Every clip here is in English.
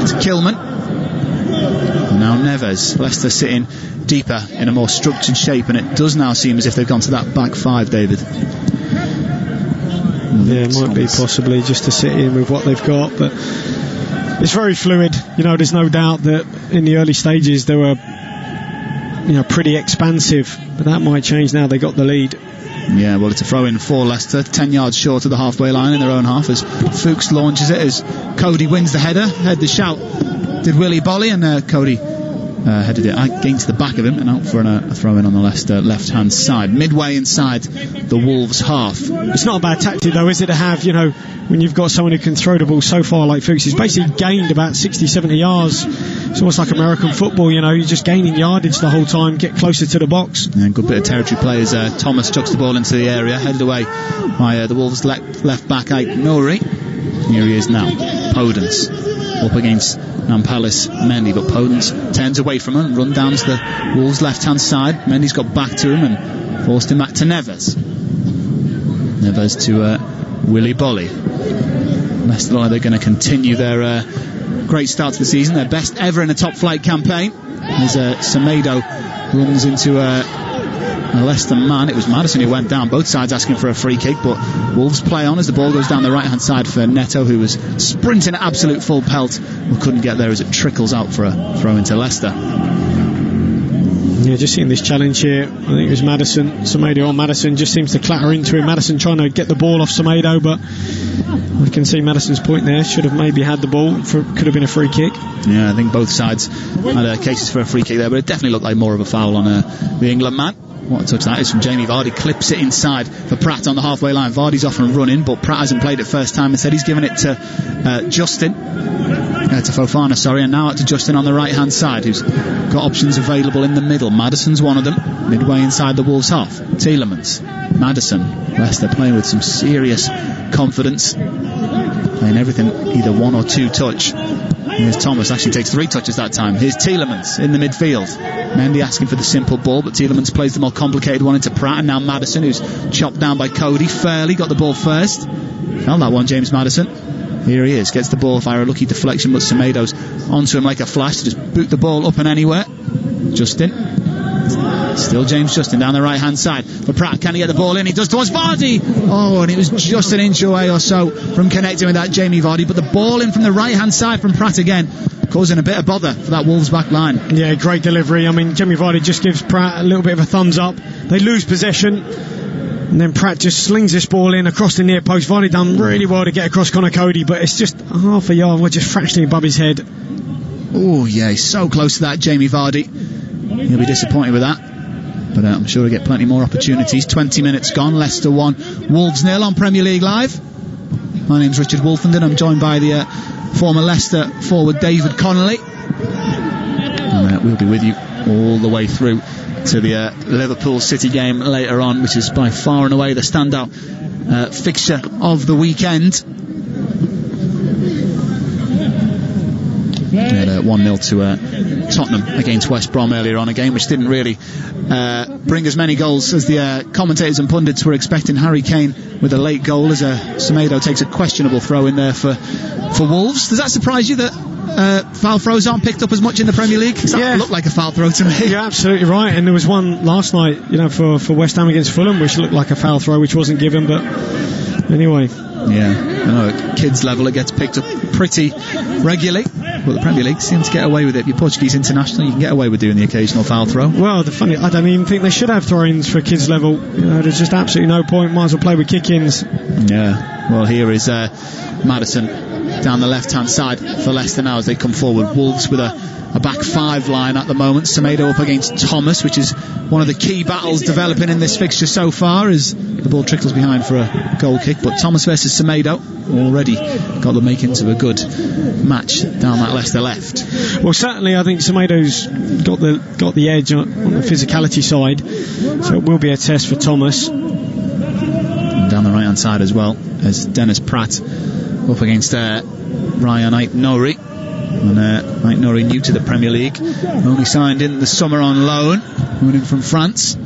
to Kilman. And now Neves. Leicester sitting deeper in a more structured shape, and it does now seem as if they've gone to that back five, David. Yeah, it might be possibly just to sit in with what they've got, but it's very fluid. You know, there's no doubt that in the early stages they were, you know, pretty expansive, but that might change now they got the lead. Yeah, well, it's a throw-in for Leicester, 10 yards short of the halfway line in their own half, as Fuchs launches it, as Coady wins the header. Head the shout did Willy Boly, and Coady headed it against the back of him and out for a throw-in on the Leicester left-hand side, midway inside the Wolves half. It's not a bad tactic though, is it, to have, you know, when you've got someone who can throw the ball so far like Fuchs. He's basically gained about 60-70 yards. It's almost like American football, you know, you're just gaining yardage the whole time, get closer to the box. Yeah, good bit of territory play as Thomas chucks the ball into the area, headed away by the Wolves left back Nouri. Here he is now, Podence up against Nampalys Mendy, but Podence turns away from him and run down to the Wolves left hand side. Mendy's got back to him and forced him back to Neves to Willy Boly. Leicester look like they're going to continue their great start to the season, their best ever in a top flight campaign, as Semedo runs into a Leicester man. It was Maddison who went down, both sides asking for a free kick, but Wolves play on as the ball goes down the right hand side for Neto, who was sprinting at absolute full pelt but couldn't get there as it trickles out for a throw into Leicester. Yeah, just seeing this challenge here, I think it was Semedo on Maddison, just seems to clatter into him. Maddison trying to get the ball off Semedo, but we can see Maddison's point there, should have maybe had the ball, could have been a free kick. Yeah, I think both sides had cases for a free kick there, but it definitely looked like more of a foul on the England man. What a touch that is from Jamie Vardy. Clips it inside for Praet on the halfway line. Vardy's off and running, but Praet hasn't played it first time. Instead he's given it to Fofana, and now out to Justin on the right hand side, who's got options available in the middle. Maddison's one of them, midway inside the Wolves half. Tielemans, Maddison. Leicester playing with some serious confidence, playing everything either one or two touch. Here's Thomas, actually takes 3 touches that time. Here's Tielemans in the midfield. Mendy asking for the simple ball, but Tielemans plays the more complicated one into Praet, and now Maddison, who's chopped down by Coady. Fairly got the ball first. Found that one, James Maddison. Here he is, gets the ball via a lucky deflection, but Semedo's onto him like a flash to just boot the ball up and anywhere. Justin. Still James Justin down the right hand side for Praet. Can he get the ball in? He does towards Vardy. Oh, and it was just an inch away or so from connecting with that Jamie Vardy, but the ball in from the right hand side from Praet again, causing a bit of bother for that Wolves back line. Yeah, great delivery. I mean, Jamie Vardy just gives Praet a little bit of a thumbs up. They lose possession, and then Praet just slings this ball in across the near post. Vardy done really well to get across Connor Coady, but it's just half a yard, we're just fractionally above his head. Oh yeah, he's so close to that, Jamie Vardy. He'll be disappointed with that, but I'm sure he'll get plenty more opportunities. 20 minutes gone, Leicester 1, Wolves 0 on Premier League Live. My name's Richard Wolfenden. I'm joined by the former Leicester forward David Connolly, and we'll be with you all the way through to the Liverpool City game later on, which is by far and away the standout fixture of the weekend. 1-0 to Tottenham against West Brom earlier on, a game which didn't really bring as many goals as the commentators and pundits were expecting. Harry Kane with a late goal as Semedo takes a questionable throw in there for Wolves. Does that surprise you that foul throws aren't picked up as much in the Premier League? That looked like a foul throw to me. You're absolutely right, and there was one last night, you know, for West Ham against Fulham, which looked like a foul throw, which wasn't given, but anyway. Yeah, I know at kids level it gets picked up pretty regularly, but the Premier League seems to get away with it. If you're Portuguese international, you can get away with doing the occasional foul throw. Well, I don't even think they should have throw-ins for kids level. You know, there's just absolutely no point. Might as well play with kick-ins. Yeah, well, here is Maddison down the left-hand side for Leicester now as they come forward. Wolves with a back five line at the moment. Semedo up against Thomas, which is one of the key battles developing in this fixture so far, as the ball trickles behind for a goal kick. But Thomas versus Semedo already got the makings of a good match down that Leicester left. Well, certainly I think Semedo's got the edge on the physicality side, so it will be a test for Thomas. And down the right hand side as well, as Dennis Praet up against Ryan Nouri. And Nouri, new to the Premier League, only signed in the summer on loan, running from France.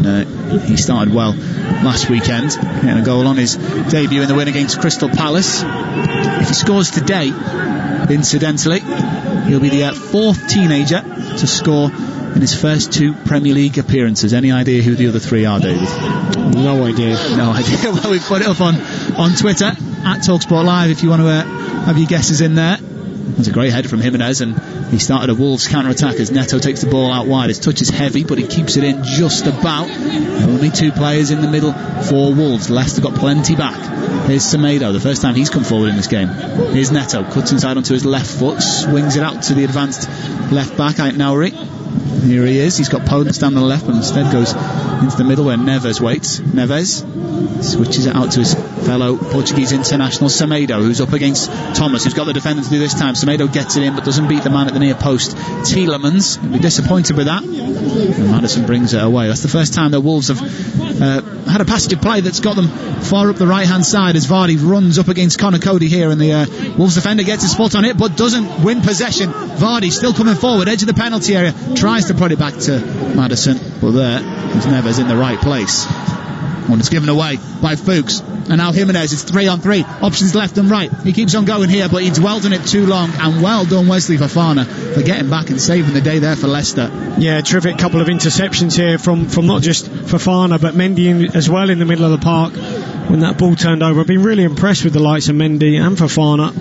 and he started well last weekend, getting a goal on his debut in the win against Crystal Palace. If he scores today, incidentally, he'll be the fourth teenager to score in his first 2 Premier League appearances. Any idea who the other 3 are, David? No idea. Well, we've put it up on Twitter at TalkSport Live if you want to have your guesses in there. There's a great header from Jimenez, and he started a Wolves counter-attack as Neto takes the ball out wide. His touch is heavy, but he keeps it in just about. Only 2 players in the middle for Wolves. Leicester got plenty back. Here's Semedo, the first time he's come forward in this game. Here's Neto, cuts inside onto his left foot, swings it out to the advanced left back, Nouri. Here he is, he's got Podence down the left, but instead goes into the middle where Neves waits. Neves switches it out to his fellow Portuguese international Semedo, who's up against Thomas, who's got the defender to do this time. Semedo gets it in, but doesn't beat the man at the near post. Tielemans will be disappointed with that, and Maddison brings it away. That's the first time the Wolves have had a passage of play that's got them far up the right hand side as Vardy runs up against Coady here, and the Wolves defender gets his foot on it but doesn't win possession. Vardy still coming forward, edge of the penalty area, tries to put it back to Maddison, but there is Neves in the right place. One is given away by Fuchs, and now Jimenez. It's 3-on-3, options left and right. He keeps on going here, but he dwelled on it too long, and well done Wesley Fofana for getting back and saving the day there for Leicester. Yeah, terrific couple of interceptions here from not just Fofana but Mendy as well in the middle of the park when that ball turned over. I've been really impressed with the likes of Mendy and Fofana.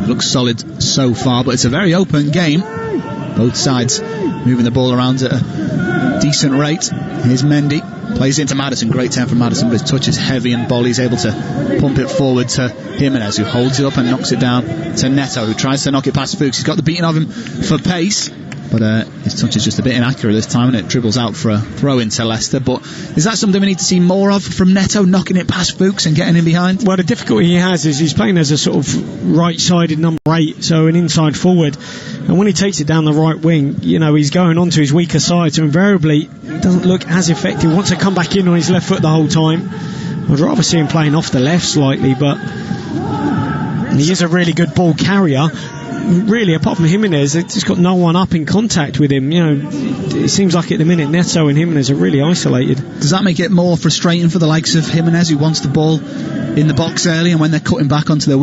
Looks solid so far, but it's a very open game. Both sides moving the ball around at a decent rate. Here's Mendy, plays it into Maddison. Great turn from Maddison, but his touch is heavy, and Boly's able to pump it forward to Jimenez, who holds it up and knocks it down to Neto, who tries to knock it past Fuchs. He's got the beating of him for pace, but his touch is just a bit inaccurate this time, and it dribbles out for a throw into Leicester. But is that something we need to see more of from Neto, knocking it past Fuchs and getting in behind? Well, the difficulty he has is he's playing as a sort of right-sided number 8, so an inside forward, and when he takes it down the right wing, you know, he's going on to his weaker side, so invariably it doesn't look as effective. He wants to come back in on his left foot the whole time. I'd rather see him playing off the left slightly, but he is a really good ball carrier. Really, apart from Jimenez, they've just got no one up in contact with him. You know, it seems like at the minute Neto and Jimenez are really isolated. Does that make it more frustrating for the likes of Jimenez, who wants the ball in the box early, and when they're cutting back onto their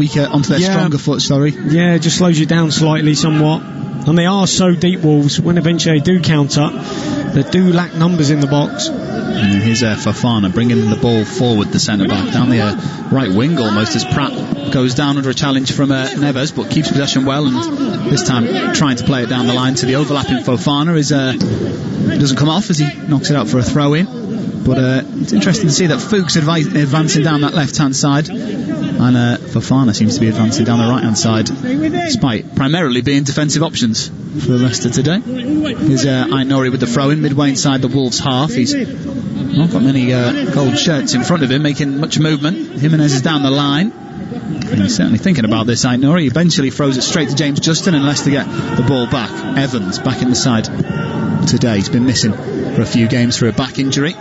stronger foot? Yeah, it just slows you down slightly somewhat. And they are so deep, Wolves, when eventually they do counter, they do lack numbers in the box. And here's Fofana bringing the ball forward, the centre back down the right wing almost, as Praet goes down under a challenge from Neves, but keeps possession well, and this time trying to play it down the line to the overlapping Fofana. It doesn't come off as he knocks it out for a throw in, but it's interesting to see that Fuchs advancing down that left hand side, and Fofana seems to be advancing down the right hand side, despite primarily being defensive options for Leicester today. Here's Nouri with the throw in midway inside the Wolves half. He's not got many gold shirts in front of him making much movement. Jimenez is down the line, and he's certainly thinking about this. Nouri eventually throws it straight to James Justin, and Leicester get the ball back. Evans back in the side today. He's been missing for a few games for a back injury.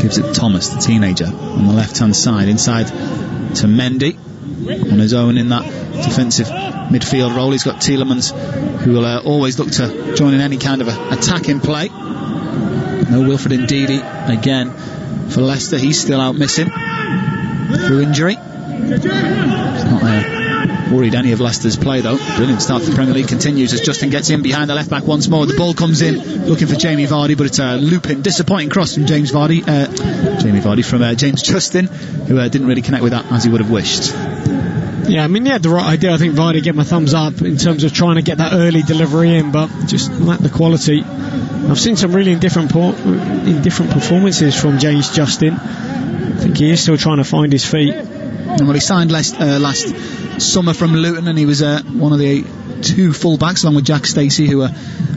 Gives it Thomas, the teenager, on the left hand side, inside to Mendy on his own in that defensive midfield role. He's got Tielemans, who will always look to join in any kind of attacking play. No Wilfred Ndidi again for Leicester. He's still out missing through injury. It's not worried any of Leicester's play though. Brilliant start to the Premier League continues as Justin gets in behind the left back once more. The ball comes in looking for Jamie Vardy, but it's a looping, disappointing cross from James Justin, who didn't really connect with that as he would have wished. Yeah, I mean, he had the right idea. I think Vardy gave him a thumbs up in terms of trying to get that early delivery in, but just lacked the quality. I've seen some really indifferent performances from James Justin. I think he is still trying to find his feet. And well, he signed last summer from Luton, and he was one of the 2 full-backs along with Jack Stacey, who are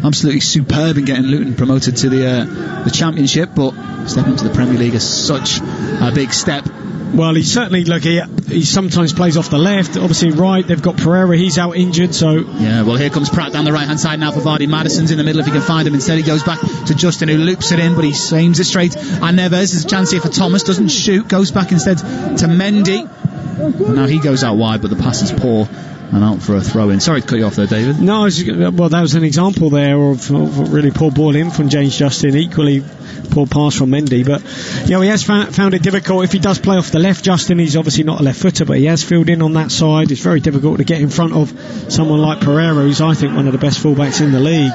absolutely superb in getting Luton promoted to the Championship, but stepping into the Premier League is such a big step. Well, he's certainly, look, he sometimes plays off the left, obviously right. They've got Pereira, he's out injured, so yeah. Well, here comes Praet down the right hand side now for Vardy. Maddison's in the middle if he can find him. Instead he goes back to Justin, who loops it in, but he aims it straight and Neves. There's a chance here for Thomas, doesn't shoot, goes back instead to Mendy, and now he goes out wide, but the pass is poor and out for a throw-in. Sorry to cut you off there, David. No, well, that was an example there of a really poor ball in from James Justin. Equally poor pass from Mendy, but he has found it difficult. If he does play off the left, Justin, he's obviously not a left footer, but he has filled in on that side. It's very difficult to get in front of someone like Pereira, who's I think one of the best fullbacks in the league.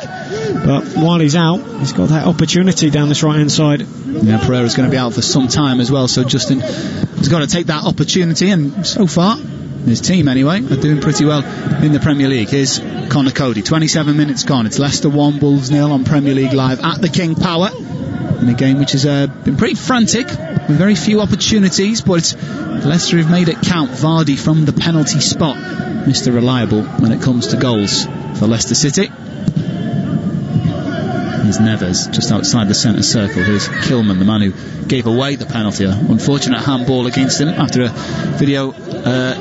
But while he's out, he's got that opportunity down this right hand side. Yeah, Pereira's going to be out for some time as well, so Justin has got to take that opportunity, and so far his team anyway are doing pretty well in the Premier League. Here's Conor Coady, 27 minutes gone. It's Leicester 1, Wolves 0 on Premier League Live at the King Power, in a game which has been pretty frantic with very few opportunities, but Leicester have made it count. Vardy from the penalty spot, Mr. Reliable when it comes to goals for Leicester City. Here's Neves just outside the centre circle. Here's Kilman, the man who gave away the penalty. An unfortunate handball against him after a video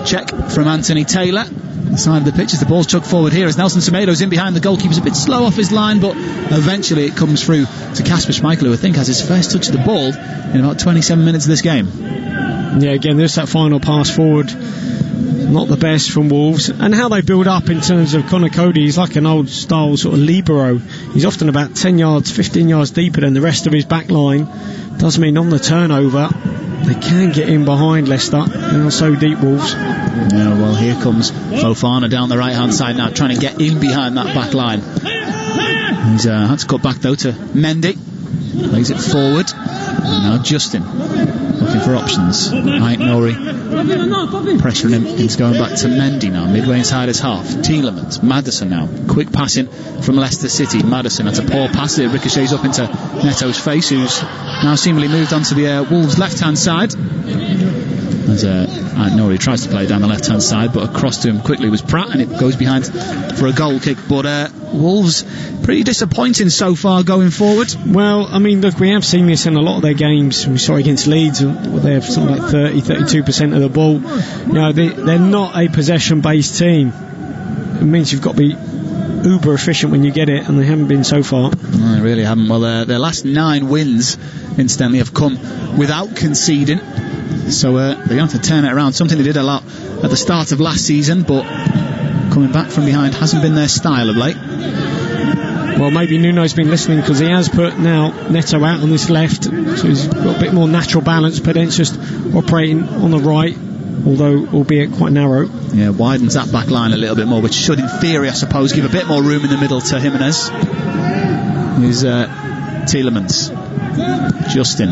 check from Anthony Taylor. The side of the pitch as the ball's chucked forward here as Nelson Semedo's in behind the goalkeeper's a bit slow off his line, but eventually it comes through to Kasper Schmeichel, who I think has his first touch of the ball in about 27 minutes of this game. Yeah, again, there's that final pass forward, not the best from Wolves, and how they build up in terms of Conor Coady. He's like an old style sort of libero. He's often about 10 yards, 15 yards deeper than the rest of his back line. Does mean on the turnover they can get in behind Leicester. They're not so deep, Wolves. Yeah, well, here comes Fofana down the right hand side now, trying to get in behind that back line. He's had to cut back though to Mendy. Plays it forward, and now Justin looking for options. Nouri pressuring him into going back to Mendy now, midway inside his half. Tielemans, Maddison now, quick passing from Leicester City. Maddison, that's a poor pass, it ricochets up into Neto's face, who's now seemingly moved onto the Wolves left hand side. As Nouri tries to play down the left hand side, but across to him quickly was Praet, and it goes behind for a goal kick. But Wolves pretty disappointing so far going forward. Well, I mean, look, we have seen this in a lot of their games. We saw against Leeds, they have something like 32% of the ball. You know, they're not a possession based team. It means you've got to be uber efficient when you get it, and they haven't been so far. No, they really haven't. Well, their last 9 wins incidentally have come without conceding, so they're going to have to turn it around. Something they did a lot at the start of last season, but coming back from behind hasn't been their style of late. Well, maybe Nuno's been listening, because he has put now Neto out on this left, so he's got a bit more natural balance. Podence just operating on the right, although albeit quite narrow. Yeah, widens that back line a little bit more, which should in theory, I suppose, give a bit more room in the middle to Jimenez. Here's Tielemans, Justin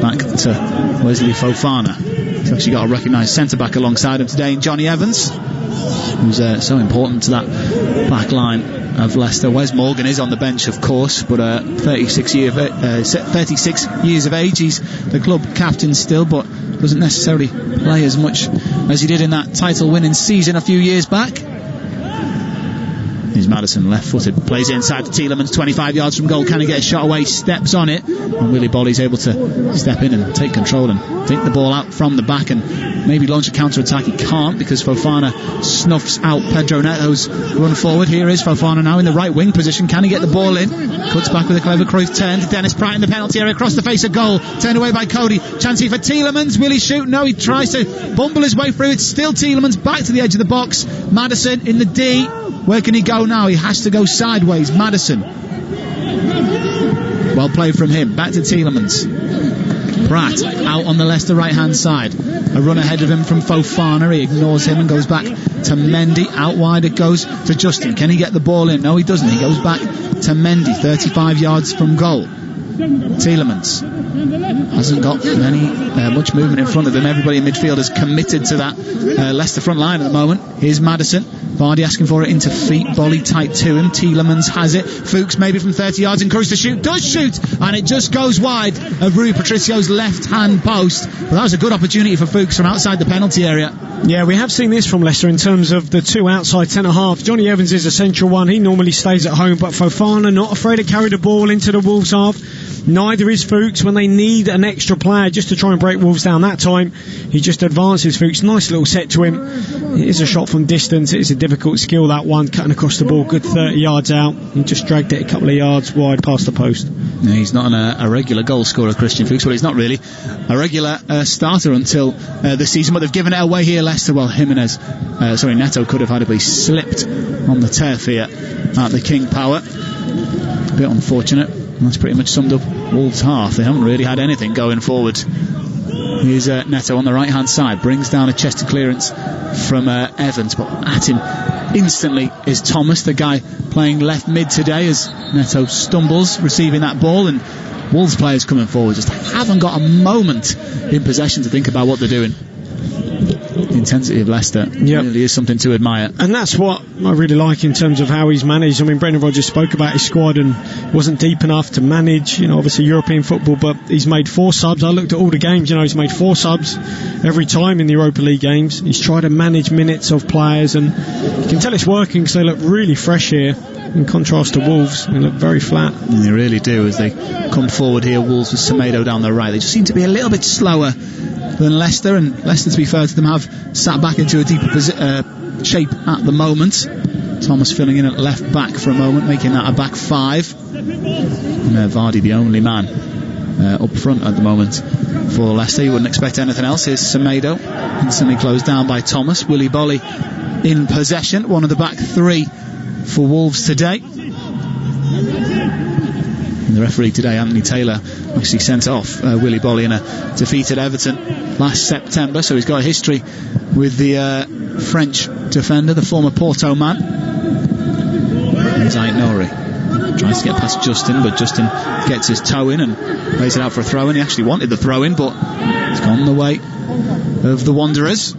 back to Wesley Fofana. He's actually got a recognised centre-back alongside him today in Johnny Evans, who's so important to that back line of Leicester. Wes Morgan is on the bench, of course, but 36 years of age. He's the club captain still, but doesn't necessarily play as much as he did in that title-winning season a few years back. Here's Maddison, left-footed, plays it inside to Tielemans, 25 yards from goal. Can he get a shot away? Steps on it, and Willy Boly's able to step in and take control and take the ball out from the back and maybe launch a counter-attack. He can't, because Fofana snuffs out Pedro Neto's run forward. Here is Fofana now in the right wing position. Can he get the ball in? Cuts back with a clever Cruyff turn to Dennis Praet in the penalty area, across the face of goal, turned away by Coady. Chance here for Tielemans. Will he shoot? No, he tries to bumble his way through. It's still Tielemans back to the edge of the box. Maddison in the D. Where can he go now? He has to go sideways. Maddison. Well played from him. Back to Tielemans. Praet out on the Leicester right hand side. A run ahead of him from Fofana. He ignores him and goes back to Mendy. Out wide it goes to Justin. Can he get the ball in? No, he doesn't. He goes back to Mendy, 35 yards from goal. Tielemans hasn't got much movement in front of him. Everybody in midfield is committed to that Leicester front line at the moment. Here's Maddison. Vardy asking for it into feet. Boly tight to him. Tielemans has it. Fuchs maybe from 30 yards encouraged to shoot. Does shoot, and it just goes wide of Rui Patricio's left hand post. But that was a good opportunity for Fuchs from outside the penalty area. Yeah, we have seen this from Leicester in terms of the 2 outside centre-halves. Johnny Evans is a central one. He normally stays at home, but Fofana not afraid to carry the ball into the Wolves half. Neither is Fuchs when they need an extra player just to try and break Wolves down. That time he just advances Fuchs. Nice little set to him. It is a shot from distance. It is a difficult skill, that one, cutting across the ball, good 30 yards out, and just dragged it a couple of yards wide past the post. Yeah, he's not a regular goal scorer, Christian Fuchs. Well, he's not really a regular starter until the season, but they've given it away here, Leicester. Well, Neto could have had it, but he slipped on the turf here at the King Power. A bit unfortunate. That's pretty much summed up Wolves' half. They haven't really had anything going forward. Here's Neto on the right hand side, brings down a chested clearance from Evans, but at him instantly is Thomas, the guy playing left mid today, as Neto stumbles receiving that ball, and Wolves players coming forward just haven't got a moment in possession to think about what they're doing. The intensity of Leicester really is something to admire, and that's what I really like in terms of how he's managed. I mean, Brendan Rodgers spoke about his squad and wasn't deep enough to manage, obviously European football, but he's made 4 subs. I looked at all the games, he's made 4 subs every time in the Europa League games. He's tried to manage minutes of players, and you can tell it's working because they look really fresh here in contrast to Wolves. They look very flat. And they really do as they come forward here. Wolves with Semedo down the right. They just seem to be a little bit slower than Leicester, and Leicester, to be fair to them, have sat back into a deeper shape at the moment. Thomas filling in at left back for a moment, making that a back 5, and Vardy the only man up front at the moment for Leicester. You wouldn't expect anything else. Here's Semedo, instantly closed down by Thomas. Boly in possession, one of the back 3 for Wolves today. And the referee today, Anthony Taylor, actually sent off Boly in a defeated Everton last September, so he's got a history with the French defender, the former Porto man. Here's Nouri, tries to get past Justin, but Justin gets his toe in and plays it out for a throw in. He actually wanted the throw in, but it's gone the way of the Wanderers.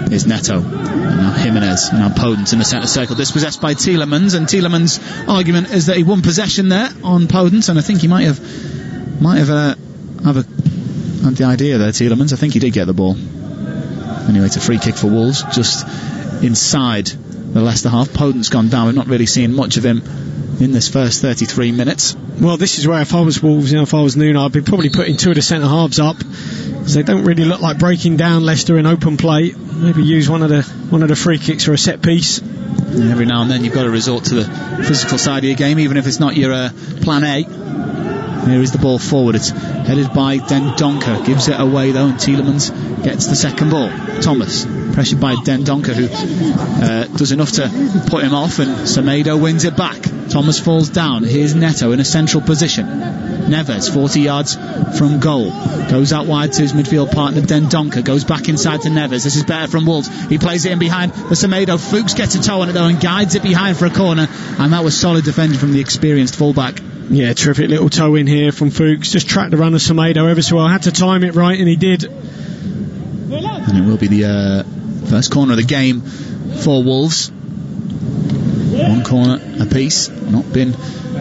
Here's Neto, and now Jimenez, and now Podence in the centre circle, dispossessed by Tielemans, and Tielemans' argument is that he won possession there on Podence, and I think he might have had the idea there, Tielemans. I think he did get the ball. Anyway, it's a free kick for Wolves, just inside the Leicester half. Podence gone down. We've not really seen much of him in this first 33 minutes. Well, this is where, if I was Wolves, if I was Nuno, I'd be probably putting 2 of the centre halves up, because they don't really look like breaking down Leicester in open play. Maybe use one of the free kicks for a set piece. And every now and then you've got to resort to the physical side of your game, even if it's not your plan A. Here is the ball forward. It's headed by Dendoncker. Gives it away though, and Tielemans gets the second ball. Thomas, pressured by Dendoncker, who does enough to put him off, and Semedo wins it back. Thomas falls down. Here's Neto in a central position. Neves, 40 yards from goal, goes out wide to his midfield partner Dendoncker, goes back inside to Neves. This is better from Wolves. He plays it in behind for Semedo. Fuchs gets a toe on it though and guides it behind for a corner, and that was solid defending from the experienced fullback. Yeah, terrific little toe in here from Fuchs. Just tracked the run of Semedo ever so well. Had to time it right, and he did. And it will be the first corner of the game for Wolves. 1 corner apiece. Not been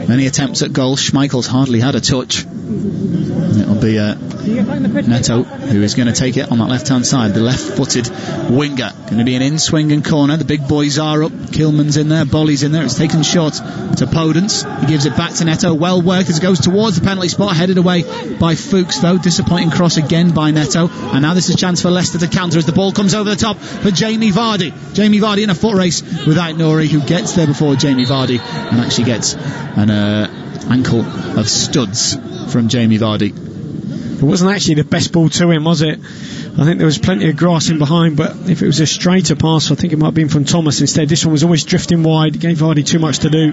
many attempts at goal. Schmeichel's hardly had a touch. And it'll be Neto who is going to take it on that left hand side, the left footed winger. Going to be an in swing and corner. The big boys are up. Kilman's in there, Boly's in there. It's taken short to Podence. He gives it back to Neto. Well worked as it goes towards the penalty spot, headed away by Fuchs though. Disappointing cross again by Neto, and now this is a chance for Leicester to counter as the ball comes over the top for Jamie Vardy. Jamie Vardy in a foot race with Nouri, who gets there before Jamie Vardy and actually gets an ankle of studs from Jamie Vardy. It wasn't actually the best ball to him, was it? I think there was plenty of grass in behind, but if it was a straighter pass, I think it might have been from Thomas instead. This one was always drifting wide. It gave Vardy too much to do.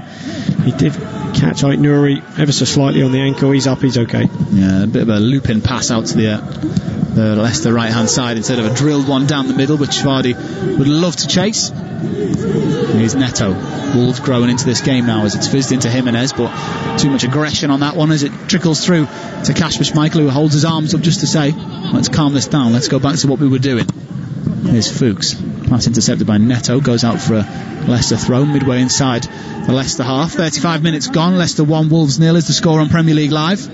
He did catch Nouri ever so slightly on the ankle. He's up, he's okay. Yeah, a bit of a looping pass out to the Leicester right hand side instead of a drilled one down the middle, which Vardy would love to chase. Here's Neto. Wolves growing into this game now as it's fizzed into Jimenez, but too much aggression on that one as it trickles through to Kasper Schmeichel, who holds his arms up just to say, let's calm this down, let's go back to what we were doing. Here's Fuchs. Pass intercepted by Neto, goes out for a Leicester throw midway inside the Leicester half. 35 minutes gone, Leicester 1, Wolves 0 is the score on Premier League Live.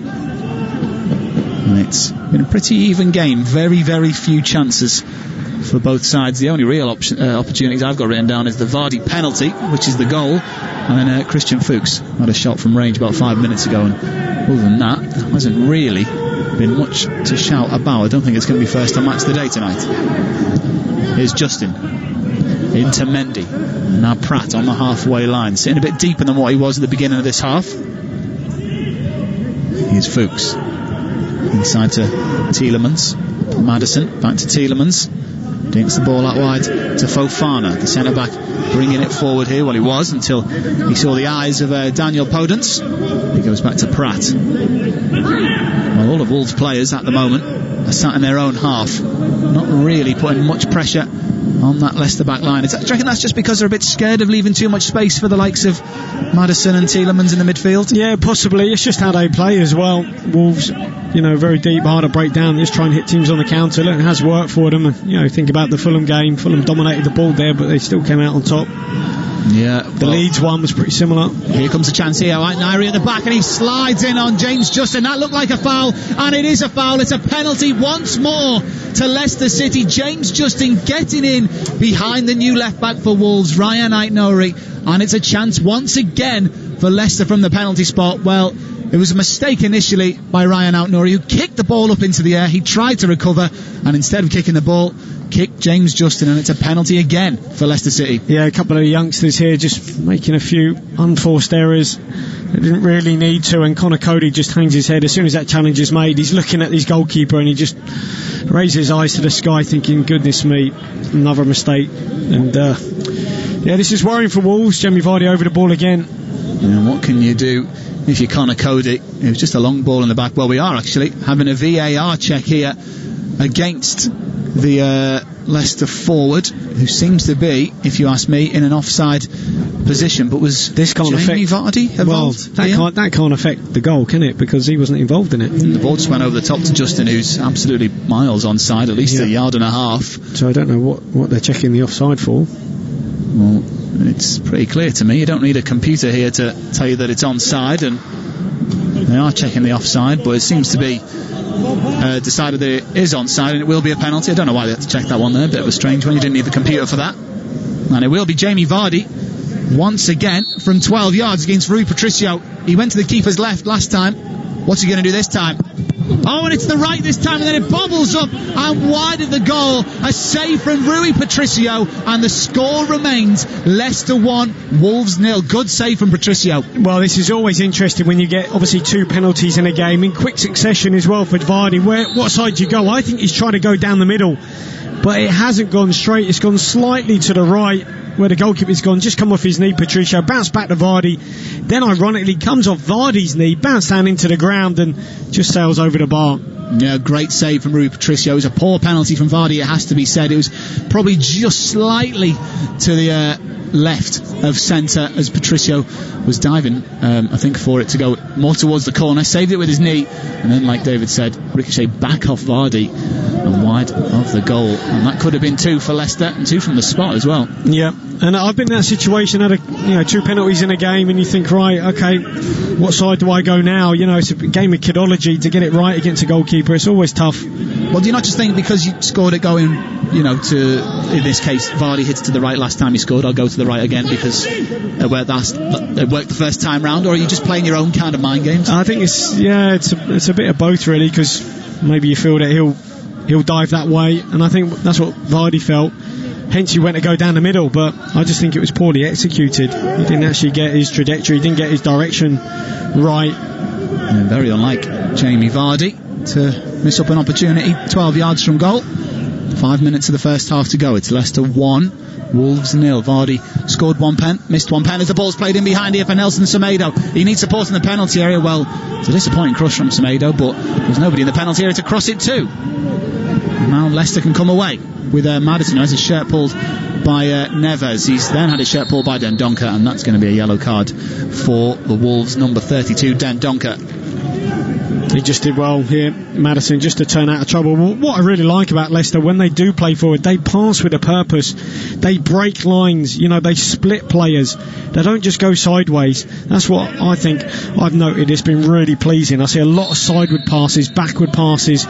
And it's been a pretty even game. Very, very few chances for both sides. The only real opportunities I've got written down is the Vardy penalty, which is the goal, and then Christian Fuchs had a shot from range about 5 minutes ago, and other than that, there hasn't really been much to shout about. I don't think it's going to be first on Match of the Day tonight. Here's Justin into Mendy, now Praet on the halfway line, sitting a bit deeper than what he was at the beginning of this half. Here's Fuchs inside to Tielemans. Maddison back to Tielemans, dinks the ball out wide to Fofana, the centre back, bringing it forward here. Well, he was until he saw the eyes of Daniel Podence. He goes back to Praet. Well, all of Wolves' players at the moment are sat in their own half, not really putting much pressure on that Leicester back line. Do you reckon that's just because they're a bit scared of leaving too much space for the likes of Maddison and Tielemans in the midfield? Yeah, possibly. It's just how they play as well. Wolves, very deep, hard to break down, just try and hit teams on the counter. Look, it has worked for them. Think about the Fulham game. Fulham dominated the ball there, but they still came out on top. Yeah, the Leeds one was pretty similar. Here comes a chance here, right? Nouri at the back, and he slides in on James Justin. That looked like a foul, and it is a foul. It's a penalty once more to Leicester City. James Justin getting in behind the new left back for Wolves, Ryan Nouri, and it's a chance once again for Leicester from the penalty spot. Well, it was a mistake initially by Ryan Nouri, who kicked the ball up into the air. He tried to recover, and instead of kicking the ball, kicked James Justin, and it's a penalty again for Leicester City. Yeah, a couple of youngsters here just making a few unforced errors. They didn't really need to, and Coady just hangs his head as soon as that challenge is made. He's looking at his goalkeeper and he just raises his eyes to the sky thinking, goodness me, another mistake. And this is worrying for Wolves. Jamie Vardy over the ball again. And what can you do if you're Coady? It was just a long ball in the back. Well, we are actually having a VAR check here against the Leicester forward, who seems to be, if you ask me, in an offside position. But was this can't Jamie affect Vardy involved? Well, that can't affect the goal, can it? Because he wasn't involved in it. The ball just went over the top to Justin, who's absolutely miles onside, at least a yard and a half. So I don't know what they're checking the offside for. Well, it's pretty clear to me. You don't need a computer here to tell you that it's onside, and they are checking the offside, but it seems to be decided that it is onside, and it will be a penalty. I don't know why they had to check that one there. A bit of a strange one. You didn't need the computer for that. And it will be Jamie Vardy once again from 12 yards against Rui Patricio. He went to the keeper's left last time. What's he going to do this time? Oh, and it's the right this time, and then it bobbles up and wide of the goal. A save from Rui Patricio, and the score remains Leicester 1, Wolves 0. Good save from Patricio. Well, this is always interesting when you get obviously two penalties in a game in quick succession as well for Vardy. What side do you go? I think he's trying to go down the middle, but it hasn't gone straight. It's gone slightly to the right, where the goalkeeper's gone, just come off his knee. Patricio bounced back to Vardy, then ironically comes off Vardy's knee, bounced down into the ground and just sails over the bar. Yeah, great save from Rui Patricio. It was a poor penalty from Vardy, it has to be said. It was probably just slightly to the left of centre as Patricio was diving, I think, for it to go more towards the corner. Saved it with his knee, and then, like David said, ricochet back off Vardy and wide of the goal. And that could have been 2 for Leicester, and 2 from the spot as well. Yeah, and I've been in that situation, had 2 penalties in a game, and you think, right, okay, what side do I go now? It's a game of kidology to get it right against a goalkeeper. It's always tough. Well, do you not just think because you scored it going, to, in this case, Vardy hit it to the right last time he scored, I'll go to the right again because it worked the first time round, or are you just playing your own kind of mind games? I think it's a bit of both, really, because maybe you feel that he'll dive that way, and I think that's what Vardy felt. Hence he went to go down the middle, but I just think it was poorly executed. He didn't actually get his trajectory, he didn't get his direction right. And very unlike Jamie Vardy to miss up an opportunity 12 yards from goal. 5 minutes of the first half to go. It's Leicester 1, Wolves 0. Vardy scored 1 pen, missed 1 pen as the ball's played in behind here for Nelson Semedo. He needs support in the penalty area. Well, it's a disappointing crush from Semedo, but there's nobody in the penalty area to cross it to. And now Leicester can come away with Maddison, who has his shirt pulled by Neves. He's then had his shirt pulled by Dendoncker, and that's going to be a yellow card for the Wolves, number 32, Dendoncker. He just did well here, Maddison, just to turn out of trouble. What I really like about Leicester, when they do play forward, they pass with a purpose. They break lines, they split players. They don't just go sideways. That's what I think I've noted. It's been really pleasing. I see a lot of sideward passes, backward passes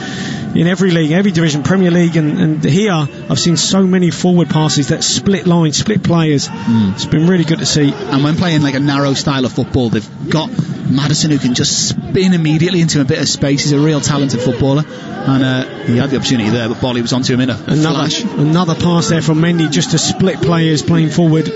in every league, every division, Premier League, and here I've seen so many forward passes that split lines, split players. It's been really good to see. And when playing like a narrow style of football, they've got Maddison who can just spin immediately into a bit of space. He's a real talented footballer, and he had the opportunity there, but Boly was onto him in a flash. Another pass there from Mendy just to split players playing forward.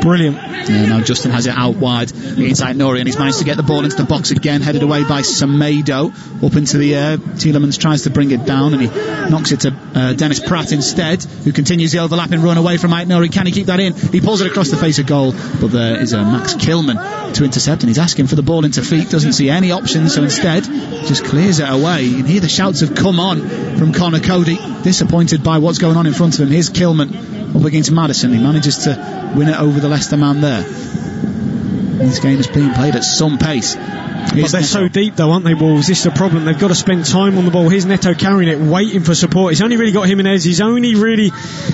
Brilliant. Yeah, now Justin has it out wide inside Nouri, and he's managed to get the ball into the box again, headed away by Semedo up into the air. Tielemans tries to bring it down, and he knocks it to Dennis Praet instead, who continues the overlapping run away from Nouri. Can he keep that in? He pulls it across the face of goal, but there is a Max Kilman to intercept, and he's asking for the ball into feet, doesn't see any options, so instead just clears it away. You can hear the shouts of "come on" from Connor Coady, disappointed by what's going on in front of him. Here's Kilman up against Maddison. He manages to win it over the Leicester man there. This game is being played at some pace. But they're so deep though, aren't they, Wolves? This is the problem. They've got to spend time on the ball. Here's Neto carrying it, waiting for support. He's only really got Jimenez. He's only really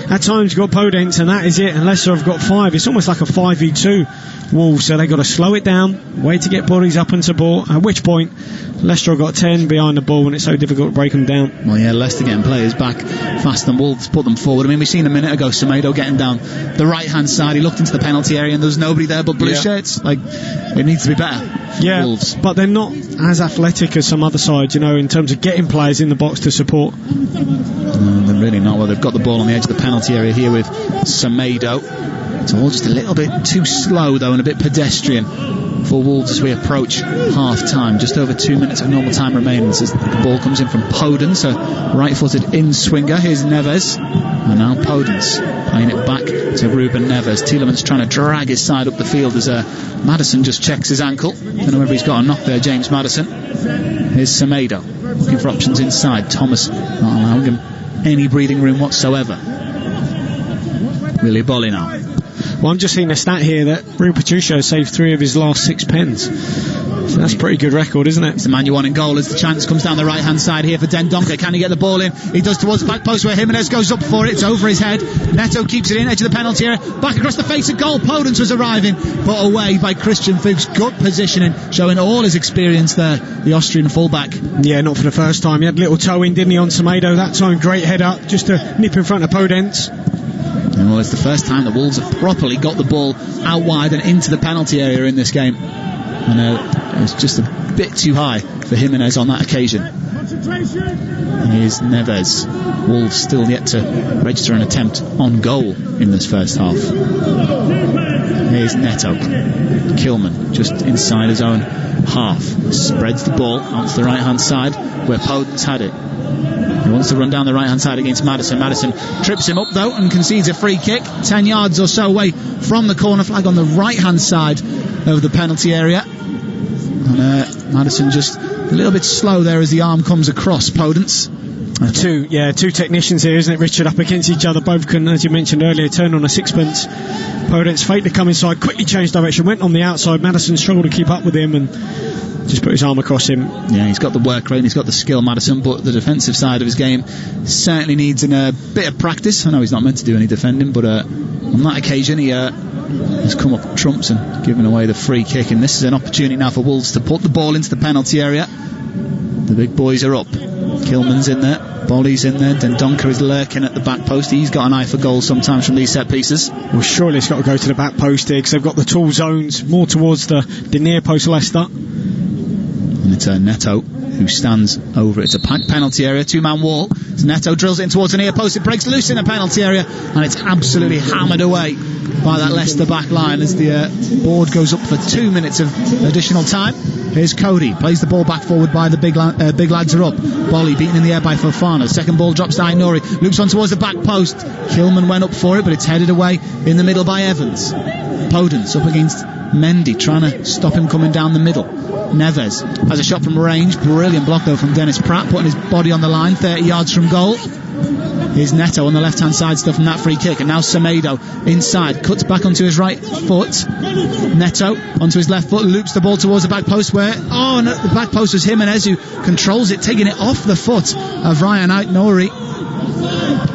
at times got Podence, and that is it. And Leicester have got 5. It's almost like a 5v2 Wolves, so they've got to slow it down, wait to get bodies up and support, at which point Leicester have got 10 behind the ball and it's so difficult to break them down. Well, yeah, Leicester getting players back faster than Wolves put them forward. I mean, we've seen a minute ago Semedo getting down the right hand side. He looked into the penalty area and there was nobody there but blue shirts. Like, it needs to be better. Yeah, Wolves. But they're not as athletic as some other sides, in terms of getting players in the box to support. No, they're really not. Well, they've got the ball on the edge of the penalty area here with Semedo. It's all just a little bit too slow though, and a bit pedestrian for Wolves as we approach half time. Just over 2 minutes of normal time remains as the ball comes in from Podence, a right footed in swinger. Here's Neves, and now Podence playing it back to Ruben Neves. Tielemans trying to drag his side up the field as Maddison just checks his ankle. Don't know whether he's got a knock there, James Maddison. Here's Semedo looking for options inside. Thomas not allowing him any breathing room whatsoever. Really Boly now. Well, I'm just seeing a stat here that Patricio saved 3 of his last 6 pens. So that's a pretty good record, isn't it? It's the man you want in goal as the chance comes down the right hand side here for Dendoncker. Can he get the ball in? He does towards the back post where Jimenez goes up for it. It's over his head. Neto keeps it in, edge of the penalty area. Back across the face of goal. Podence was arriving, but away by Christian Fuchs. Good positioning, showing all his experience there, the Austrian fullback. Yeah, not for the first time. He had a little toe in, didn't he, on Semedo? That time, great head up, just to nip in front of Podence. Well, it's the first time the Wolves have properly got the ball out wide and into the penalty area in this game, and it was just a bit too high for Jimenez on that occasion. Here's Neves. Wolves still yet to register an attempt on goal in this first half. Here's Neto. Kilman just inside his own half, spreads the ball onto the right hand side where Podence had it. He wants to run down the right hand side against Maddison. Maddison trips him up though and concedes a free kick 10 yards or so away from the corner flag on the right hand side of the penalty area. And Maddison just a little bit slow there as the arm comes across Podence. Two technicians here, isn't it, Richard, up against each other. Both can, as you mentioned earlier, turn on a sixpence. Podence faked to come inside, quickly changed direction, went on the outside. Maddison struggled to keep up with him and just put his arm across him. Yeah, he's got the work rate and he's got the skill, Maddison, but the defensive side of his game certainly needs a bit of practice. I know he's not meant to do any defending, but on that occasion he has come up trumps and given away the free kick, and this is an opportunity now for Wolves to put the ball into the penalty area. The big boys are up. Kilman's in there, Boly's in there, Dendoncker is lurking at the back post. He's got an eye for goals sometimes from these set pieces. Well, surely it's got to go to the back post here because they've got the tall zones more towards the near post Leicester. And it's Neto who stands over it. It's a packed penalty area, 2-man wall. So Neto drills it in towards the near post. It breaks loose in the penalty area and it's absolutely hammered away by that Leicester back line as the board goes up for 2 minutes of additional time. Here's Coady, plays the ball back forward by the big lads are up. Boly beaten in the air by Fofana. Second ball drops to Nouri, loops on towards the back post. Kilman went up for it, but it's headed away in the middle by Evans. Podence up against Mendy, trying to stop him coming down the middle. Neves has a shot from range, brilliant block though from Dennis Praet, putting his body on the line, 30 yards from goal. is Neto on the left hand side still from that free kick, and now Semedo inside, cuts back onto his right foot. Neto onto his left foot, loops the ball towards the back post where, no, the back post was Jimenez who controls it, taking it off the foot of Ryan Nouri.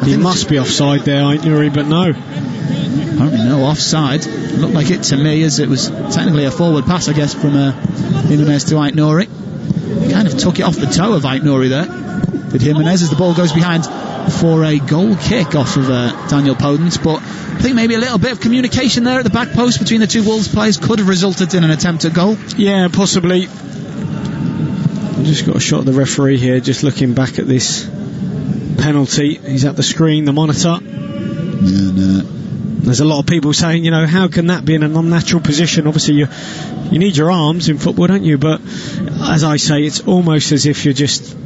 He must be offside there, Nouri, but no. Apparently no offside. Looked like it to me, as it was technically a forward pass, I guess, from Jimenez to Nouri. Kind of took it off the toe of Nouri there. Did Jimenez, as the ball goes behind for a goal kick off of Daniel Podence, but I think maybe a little bit of communication there at the back post between the two Wolves players could have resulted in an attempt at goal. Yeah, possibly. I've just got a shot of the referee here, just looking back at this penalty. He's at the screen, the monitor. Yeah, there's a lot of people saying, how can that be in an unnatural position? Obviously, you need your arms in football, don't you? But as I say, it's almost as if you're just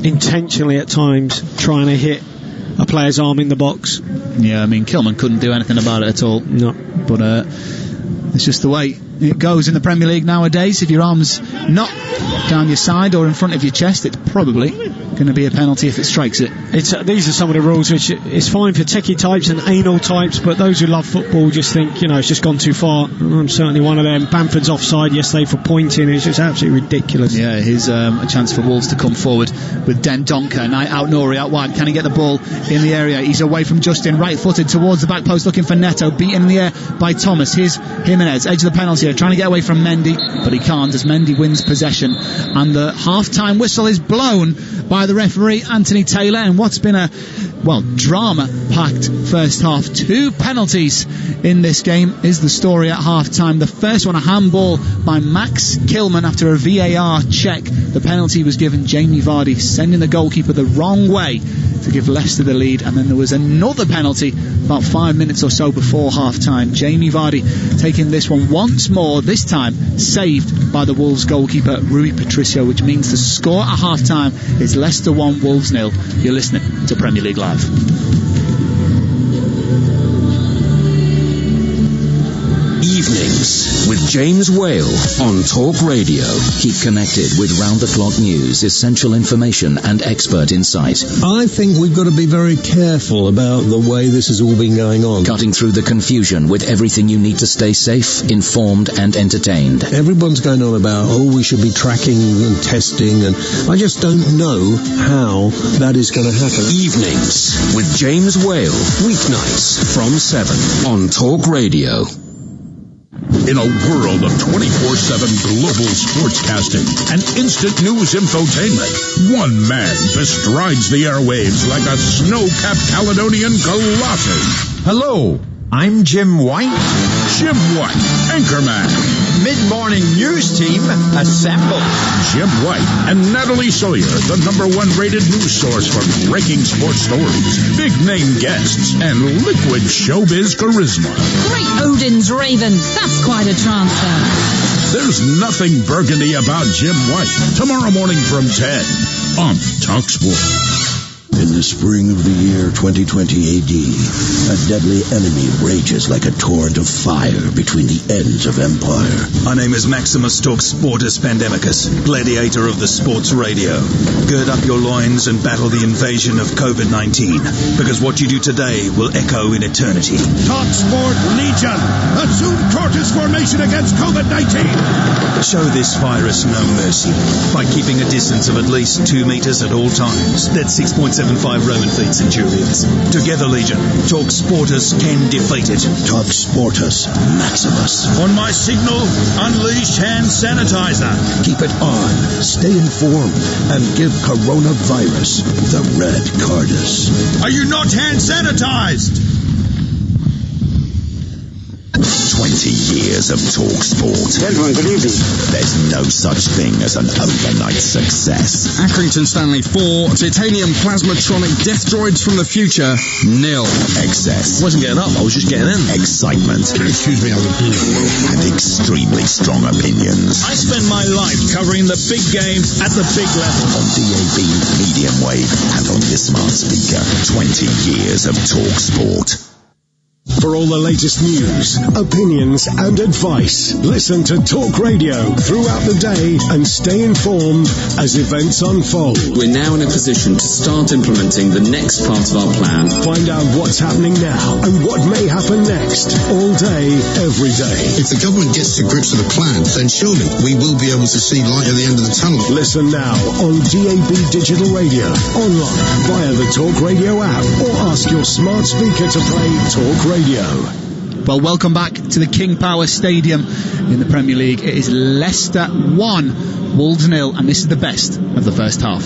intentionally at times trying to hit a player's arm in the box. Yeah, I mean, Kilman couldn't do anything about it at all. No. But it's just the way it goes in the Premier League nowadays. If your arm's not down your side or in front of your chest, it's probably going to be a penalty if it strikes it. These are some of the rules which is fine for techie types and anal types, but those who love football just think, it's just gone too far. I'm certainly one of them. Bamford's offside yesterday for pointing. It's just absolutely ridiculous. Yeah, here's a chance for Wolves to come forward with Dendoncker. Nouri out wide. Can he get the ball in the area? He's away from Justin, right-footed towards the back post, looking for Neto, beaten in the air by Thomas. Here's Jimenez, edge of the penalty area, trying to get away from Mendy, but he can't, as Mendy wins possession, and the half-time whistle is blown by the referee Anthony Taylor, and what's been a drama-packed first half. 2 penalties in this game is the story at half-time. The first one, a handball by Max Kilman after a VAR check. The penalty was given Jamie Vardy, sending the goalkeeper the wrong way to give Leicester the lead, and then there was another penalty about 5 minutes or so before half-time. Jamie Vardy taking this one once more, this time saved by the Wolves goalkeeper Rui Patricio, which means the score at half-time is Leicester 1, Wolves 0. You're listening to Premier League Live. Evenings with James Whale on Talk Radio. Keep connected with round-the-clock news, essential information and expert insight. I think we've got to be very careful about the way this has all been going on. Cutting through the confusion with everything you need to stay safe, informed and entertained. Everyone's going on about, we should be tracking and testing, and I just don't know how that is going to happen. Evenings with James Whale. Weeknights from 7 on Talk Radio. In a world of 24/7 global sportscasting and instant news infotainment, one man bestrides the airwaves like a snow-capped Caledonian colossus. Hello, I'm Jim White. Jim White, anchorman. Mid-morning news team, assemble. Jim White and Natalie Sawyer, the #1 rated news source for breaking sports stories, big-name guests, and liquid showbiz charisma. Great Odin's Raven, that's quite a transfer. There's nothing burgundy about Jim White. Tomorrow morning from 10 on TalkSport. In the spring of the year 2020 AD, a deadly enemy rages like a torrent of fire between the ends of empire. My name is Maximus Talksportus Pandemicus, gladiator of the sports radio. Gird up your loins and battle the invasion of COVID-19, because what you do today will echo in eternity. TalkSport Legion, assume tortoise formation against COVID-19. Show this virus no mercy by keeping a distance of at least 2 meters at all times. That's 6.75 Roman feet centurions. Together, Legion, TalkSportus can defeat it. TalkSportus Maximus. On my signal, unleash hand sanitizer. Keep it on, stay informed, and give coronavirus the red cardus. Are you not hand sanitized? 20 years of TalkSport. Gentlemen, good evening. There's no such thing as an overnight success. Accrington Stanley 4, titanium plasmatronic death droids from the future, 0. Excess. I wasn't getting up, I was just getting in. Excitement. Excuse me, I was and extremely strong opinions. I spend my life covering the big game at the big level. On DAB, medium wave, and on your smart speaker. 20 years of TalkSport. For all the latest news, opinions and advice, listen to Talk Radio throughout the day and stay informed as events unfold. We're now in a position to start implementing the next part of our plan. Find out what's happening now and what may happen next, all day, every day. If the government gets to grips with the plan, then surely we will be able to see light at the end of the tunnel. Listen now on DAB Digital Radio, online via the Talk Radio app, or ask your smart speaker to play Talk Radio. Well, welcome back to the King Power Stadium in the Premier League. It is Leicester 1, Wolves 0, and this is the best of the first half.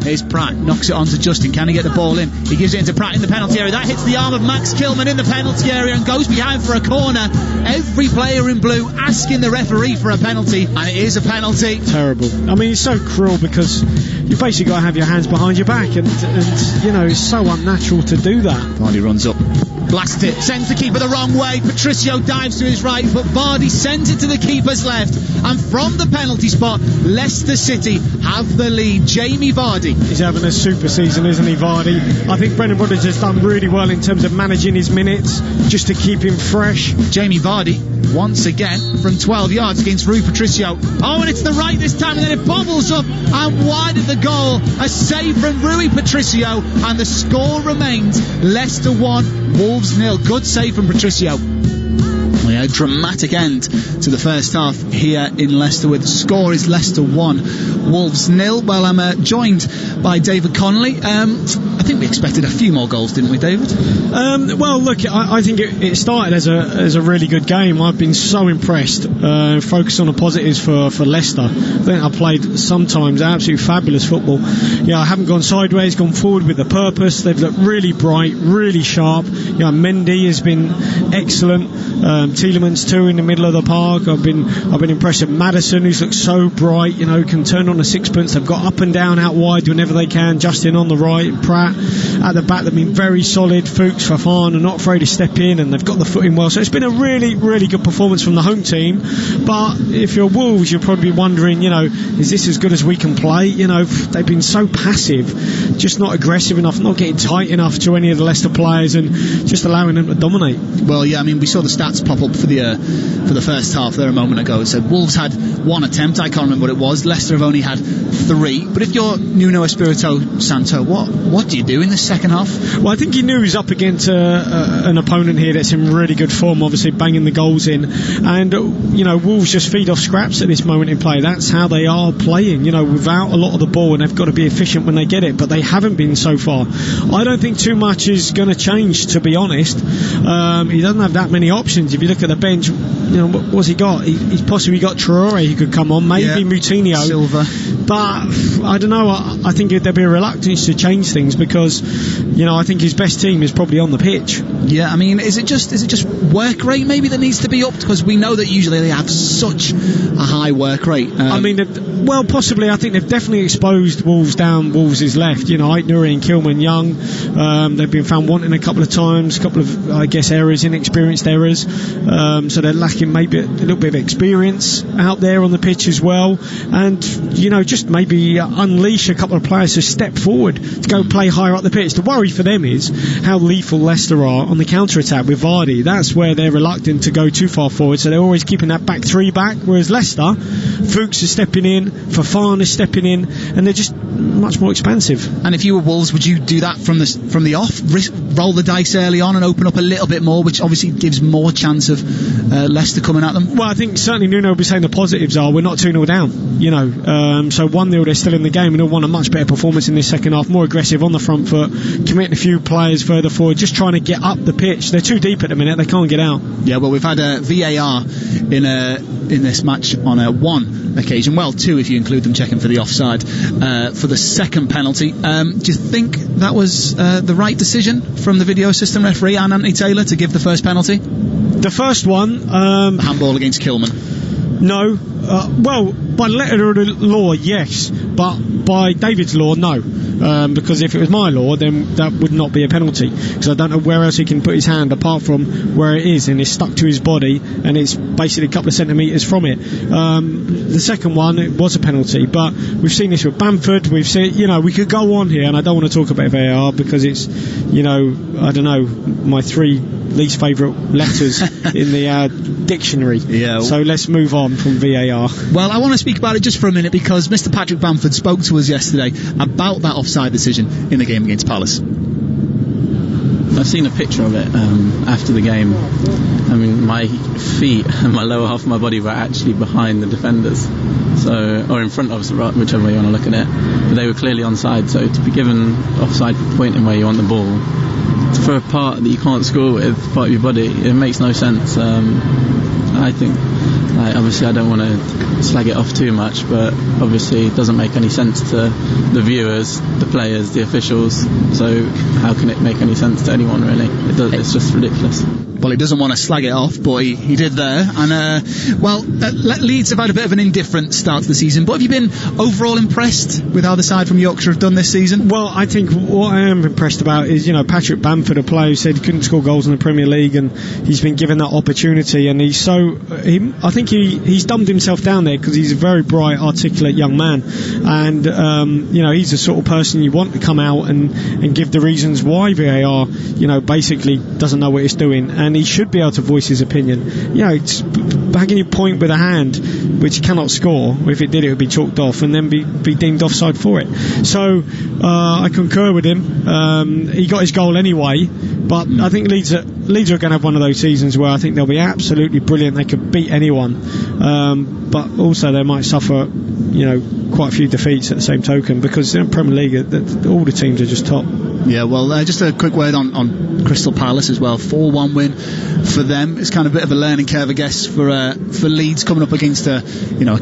Here's Praet, knocks it on to Justin. Can he get the ball in? He gives it into Praet in the penalty area. That hits the arm of Max Kilman in the penalty area and goes behind for a corner. Every player in blue asking the referee for a penalty, and it is a penalty. Terrible. I mean, it's so cruel because you've basically got to have your hands behind your back, and you know, it's so unnatural to do that. Vardy runs up, blasts it, sends the keeper the wrong way. Patricio dives to his right, but Vardy sends it to the keeper's left, and from the penalty spot, Leicester City have the lead. Jamie Vardy. He's having a super season, isn't he, Vardy? I think Brendan Rodgers has done really well in terms of managing his minutes, just to keep him fresh. Jamie Vardy, once again, from 12 yards against Rui Patricio. Oh, and it's the right this time, and then it bobbles up and wide of the goal. A save from Rui Patricio, and the score remains Leicester 1, Wolves 0. Good save from Patricio. Yeah, a dramatic end to the first half here in Leicester, with the score is Leicester 1, Wolves 0. Well, I'm joined by David Connolly. I think we expected a few more goals, didn't we, David? Well, look, I think it started as a really good game. I've been so impressed. Focus on the positives for Leicester. I think I played sometimes absolutely fabulous football. Yeah, I haven't gone sideways, gone forward with a purpose. They've looked really bright, really sharp. Yeah, Mendy has been excellent. Tielemans too in the middle of the park. I've been impressed with Maddison, who's looked so bright. You know, can turn on a sixpence. They've got up and down, out wide whenever they can. Justin on the right, Praet at the back. They've been very solid. Fuchs, Fofana, not afraid to step in, and they've got the footing well. So it's been a really, really good performance from the home team. But if you're Wolves, you're probably wondering, you know, is this as good as we can play? You know, they've been so passive, just not aggressive enough, not getting tight enough to any of the Leicester players, and just allowing them to dominate. Well, yeah, I mean, we saw the stats pop up for the first half there a moment ago. It said Wolves had one attempt, I can't remember what it was. Leicester have only had 3. But if you're Nuno Espirito Santo, what do you do in the second half? Well, I think he knew he was up against an opponent here that's in really good form, obviously banging the goals in, and you know, Wolves just feed off scraps at this moment in play. That's how they are playing, you know, without a lot of the ball, and they've got to be efficient when they get it, but they haven't been so far. I don't think too much is going to change, to be honest. He doesn't have that many options. If you look at the bench, you know, what's he got? He's possibly got Traore who could come on, maybe Moutinho, Silva. But I don't know. I think there'd be a reluctance to change things because, you know, I think his best team is probably on the pitch. Yeah, I mean, is it just work rate maybe that needs to be upped? Because we know that usually they have such a high work rate. I mean, well, possibly. I think they've definitely exposed Wolves down Wolves' left. You know, Nouri and Kilman young. They've been found wanting a couple of times, a couple of, I guess, errors, inexperienced errors. So they're lacking maybe a little bit of experience out there on the pitch as well. And, you know, just maybe unleash a couple of players to step forward to go play higher up the pitch. The worry for them is how lethal Leicester are on the counter-attack with Vardy. That's where they're reluctant to go too far forward, so they're always keeping that back 3 back, whereas Leicester, Fuchs is stepping in, Fofana is stepping in, and they're just much more expansive. And if you were Wolves, would you do that from the off, roll the dice early on and open up a little bit more, which obviously gives more chance of Leicester coming at them? Well, I think certainly Nuno will be saying the positives are we're not 2-0 down, you know, so 1-0 they're still in the game, and they'll want a much better performance in this second half, more aggressive on the front foot, committing a few players further forward, just trying to get up the pitch. They're too deep at the minute, they can't get out. Yeah, well, we've had a VAR in this match on one occasion, well, 2 if you include them checking for the offside for the second penalty. Do you think that was the right decision from the video assistant referee and Anthony Taylor to give the first penalty? The first one, the handball against Kilman. No. Well, by letter of the law, yes, but by David's law, no. Because if it was my law, then that would not be a penalty, because I don't know where else he can put his hand apart from where it is, and it's stuck to his body, and it's basically a couple of centimetres from it. The second one, it was a penalty, but we've seen this with Bamford. We've seen, we could go on here, and I don't want to talk about VAR because it's, I don't know, my 3 least favourite letters in the dictionary. Yeah. So let's move on from VAR. Well, I want to speak about it just for a minute, because Mr. Patrick Bamford spoke to us yesterday about that offside decision in the game against Palace. I've seen a picture of it after the game. I mean, my feet and my lower half of my body were actually behind the defenders, or in front of us, whichever way you want to look at it. But they were clearly onside, so to be given offside for pointing where you want the ball for a part that you can't score with, part of your body, it makes no sense. I think, obviously I don't want to slag it off too much, but obviously it doesn't make any sense to the viewers, the players, the officials, so how can it make any sense to anyone, really? It's just ridiculous. Well, he doesn't want to slag it off, but he did there. And, Leeds have had a bit of an indifferent start to the season, but have you been overall impressed with how the side from Yorkshire have done this season? Well, I think what I am impressed about is, Patrick Bamford, a player who said he couldn't score goals in the Premier League, and he's been given that opportunity, and he's I think he's dumbed himself down there because he's a very bright, articulate young man, and he's the sort of person you want to come out and give the reasons why VAR basically doesn't know what it's doing, and he should be able to voice his opinion. It's bagging your point with a hand which cannot score. If it did, it would be chalked off and then be deemed offside for it. So I concur with him. He got his goal anyway, but I think Leeds are going to have one of those seasons where I think they'll be absolutely brilliant. They could beat anyone, but also they might suffer quite a few defeats at the same token, because in the Premier League all the teams are just top. Yeah, well, just a quick word on Crystal Palace as well. 4-1 win for them. It's kind of a bit of a learning curve, I guess, for Leeds coming up against a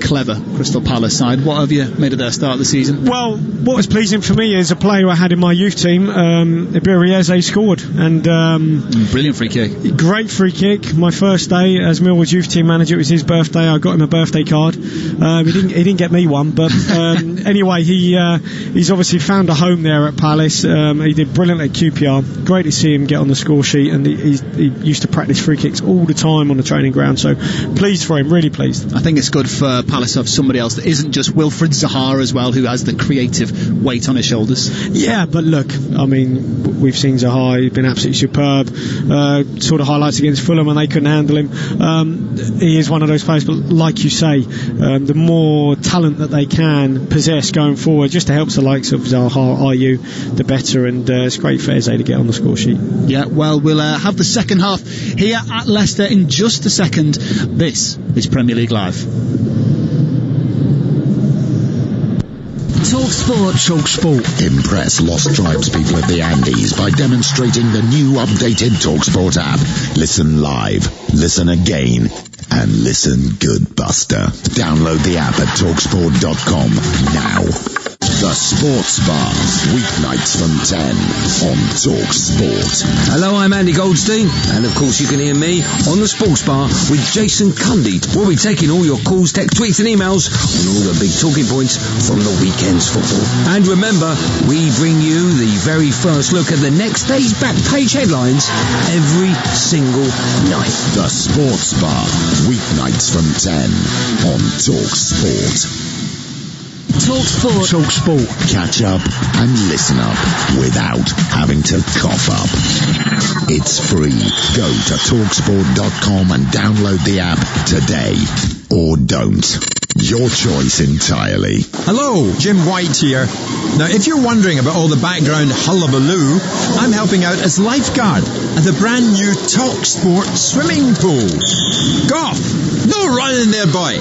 clever Crystal Palace side. What have you made of their start of the season? Well, what was pleasing for me is a player I had in my youth team, Iberieze, scored, and brilliant free kick. Great free kick. My first day as Millwall's youth team manager, it was his birthday. I got him a birthday card. He didn't get me one, but anyway, he's obviously found a home there at Palace. He did brilliant at QPR. Great to see him get on the score sheet, and he used to practice free kicks all the time on the training ground, so pleased for him, really pleased. I think it's good for Palace to have somebody else that isn't just Wilfred Zaha as well, who has the creative weight on his shoulders. Yeah, but look, I mean, we've seen Zaha, he's been absolutely superb. Sort of highlights against Fulham when they couldn't handle him. He is one of those players, but like you say, the more talent that they can possess going forward just helps the likes of Zaha, Ayew, the better, and it's great for Eze to get on the score sheet. Yeah, well, we'll have the second half here at Leicester in just a second. This is Premier League Live. Talk Sport. Impress Lost Tribes people of the Andes by demonstrating the new updated TalkSport app. Listen live, listen again, and listen good, Buster. Download the app at TalkSport.com now. The Sports Bar, weeknights from 10 on TalkSport. Hello, I'm Andy Goldstein, and of course you can hear me on the Sports Bar with Jason Cundy. We'll be taking all your calls, texts, tweets and emails on all the big talking points from the weekend's football. And remember, we bring you the very first look at the next day's back page headlines every single night. The Sports Bar, weeknights from 10 on TalkSport. TalkSport. Catch up and listen up without having to cough up. It's free. Go to TalkSport.com and download the app today. Or don't. Your choice entirely. Hello, Jim White here. Now, if you're wondering about all the background hullabaloo, I'm helping out as lifeguard at the brand new TalkSport swimming pool. Golf! No running there, boy!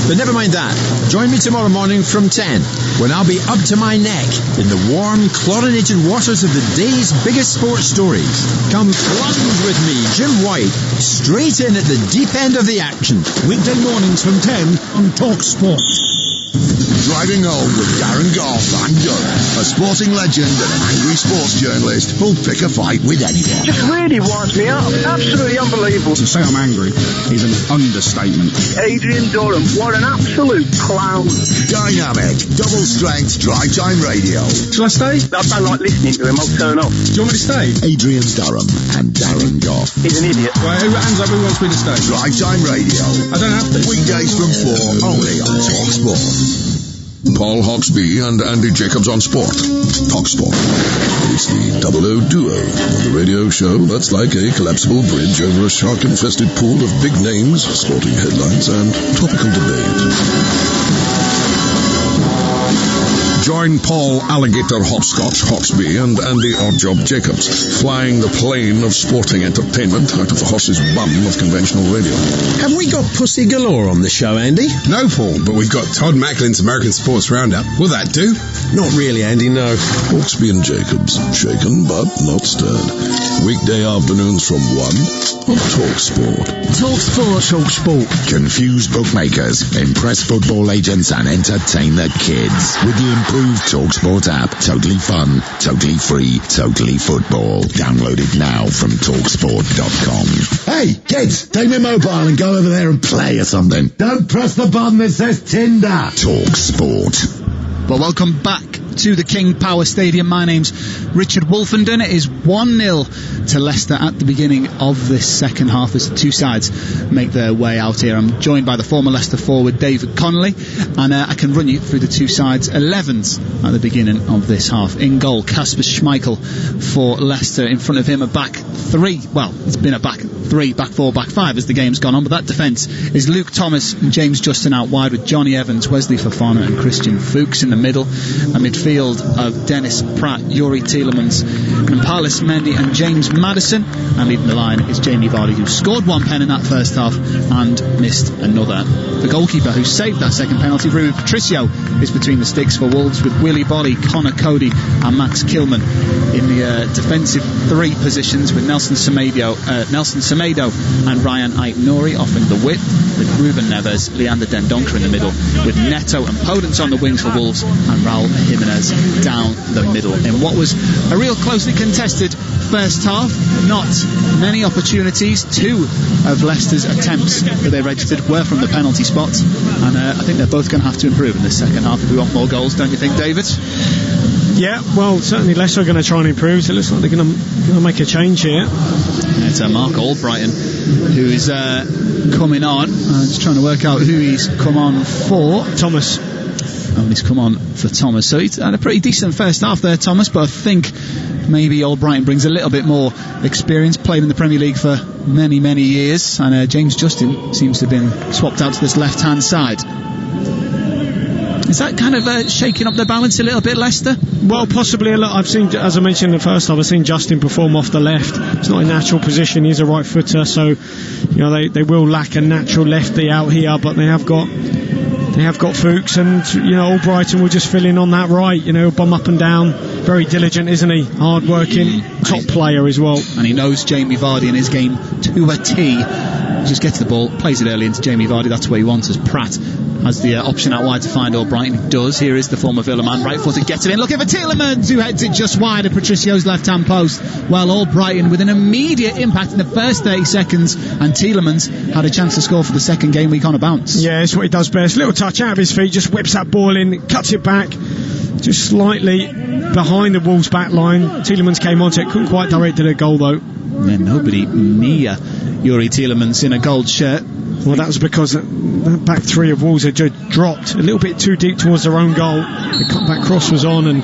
But never mind that. Join me tomorrow morning from 10, when I'll be up to my neck in the warm, chlorinated waters of the day's biggest sports stories. Come plunge with me, Jim White, straight in at the deep end of the action. Weekday mornings from 10 on TalkSport. Driving Home with Darren Goff and Durham. A sporting legend and an angry sports journalist who'll pick a fight with anyone. Just really winds me up. Absolutely unbelievable. To say I'm angry is an understatement. Adrian Durham, what an absolute clown. Dynamic, double strength drive time radio. Shall I stay? I don't like listening to him. I'll turn off. Do you want me to stay? Adrian Durham and Darren Goff. He's an idiot. Right, hands up, who wants me to stay? Drive time radio. I don't have to. Weekdays from 4, only on TalkSport. Paul Hawksbee and Andy Jacobs on Sport. TalkSport. It's the double O duo on the radio show that's like a collapsible bridge over a shark-infested pool of big names, sporting headlines, and topical debate. Join Paul Alligator Hopscotch Hawksbee and Andy Oddjob Jacobs, flying the plane of sporting entertainment out of the horse's bum of conventional radio. Have we got pussy galore on the show, Andy? No, Paul, but we've got Todd Macklin's American Sports Roundup. Will that do? Not really, Andy, no. Hawksbee and Jacobs, shaken but not stirred. Weekday afternoons from 1 on TalkSport. TalkSport. Confuse bookmakers, impress football agents, and entertain the kids with the improved TalkSport app. Totally fun, totally free, totally football. Download it now from TalkSport.com. Hey, kids, take my mobile and go over there and play or something. Don't press the button that says Tinder. TalkSport. Well, welcome back to the King Power Stadium. My name's Richard Wolfenden. It is 1-0 to Leicester at the beginning of this second half as the two sides make their way out here. I'm joined by the former Leicester forward David Connolly, and I can run you through the two sides' 11s at the beginning of this half. In goal, Kasper Schmeichel for Leicester. In front of him, a back three. Well, it's been a back three, back four, back five as the game's gone on, but that defence is Luke Thomas and James Justin out wide with Johnny Evans, Wesley Fofana and Christian Fuchs in the middle. A midfield of Dennis Praet, Youri Tielemans, Nampalis Mendy and James Maddison, and leading the line is Jamie Vardy, who scored one pen in that first half and missed another. The goalkeeper who saved that second penalty, Ruben Patricio, is between the sticks for Wolves with Willie Boly, Connor Coady and Max Kilman in the defensive three positions, with Nelson Semedo and Ryan Nouri offering the width, with Ruben Neves, Leander Dendoncker in the middle, with Neto and Podence on the wings for Wolves and Raul Jimenez down the middle. In what was a real closely contested first half, not many opportunities. Two of Leicester's attempts that they registered were from the penalty spots, and I think they're both going to have to improve in this second half if we want more goals, don't you think, David? Yeah, well, certainly Leicester are going to try and improve, so it looks like they're going to make a change here. It's Mark Albrighton who is coming on. I'm just trying to work out who he's come on for. Thomas. Oh, he's come on for Thomas. So he's had a pretty decent first half there, Thomas, but I think maybe Albrighton brings a little bit more experience, played in the Premier League for many, many years, and James Justin seems to have been swapped out to this left-hand side. Is that kind of shaking up the balance a little bit, Leicester? Well, possibly. I've seen, as I mentioned in the first half, I've seen Justin perform off the left. It's not a natural position. He's a right footer, so they will lack a natural lefty out here, but they have got Fuchs, and Albrighton will just fill in on that right. Bomb up and down. Very diligent, isn't he? Hard working, top player as well. And he knows Jamie Vardy in his game to a T. Just gets the ball, plays it early into Jamie Vardy. That's where he wants us. Praet has the option out wide to find Albrighton. He does. Here is the former Villa man, right footed, gets it in. Looking for Tielemans, who heads it just wide of Patricio's left hand post. Well, Albrighton with an immediate impact in the first 30 seconds, and Tielemans had a chance to score for the second game week on a bounce. Yeah, it's what he does best. Little touch out of his feet, just whips that ball in, cuts it back, just slightly behind the Wolves back line. Tielemans came onto it, couldn't quite direct to the goal though. Yeah, nobody near Youri Tielemans in a gold shirt. Well, that was because the back three of Wolves had just dropped a little bit too deep towards their own goal. The cutback cross was on, and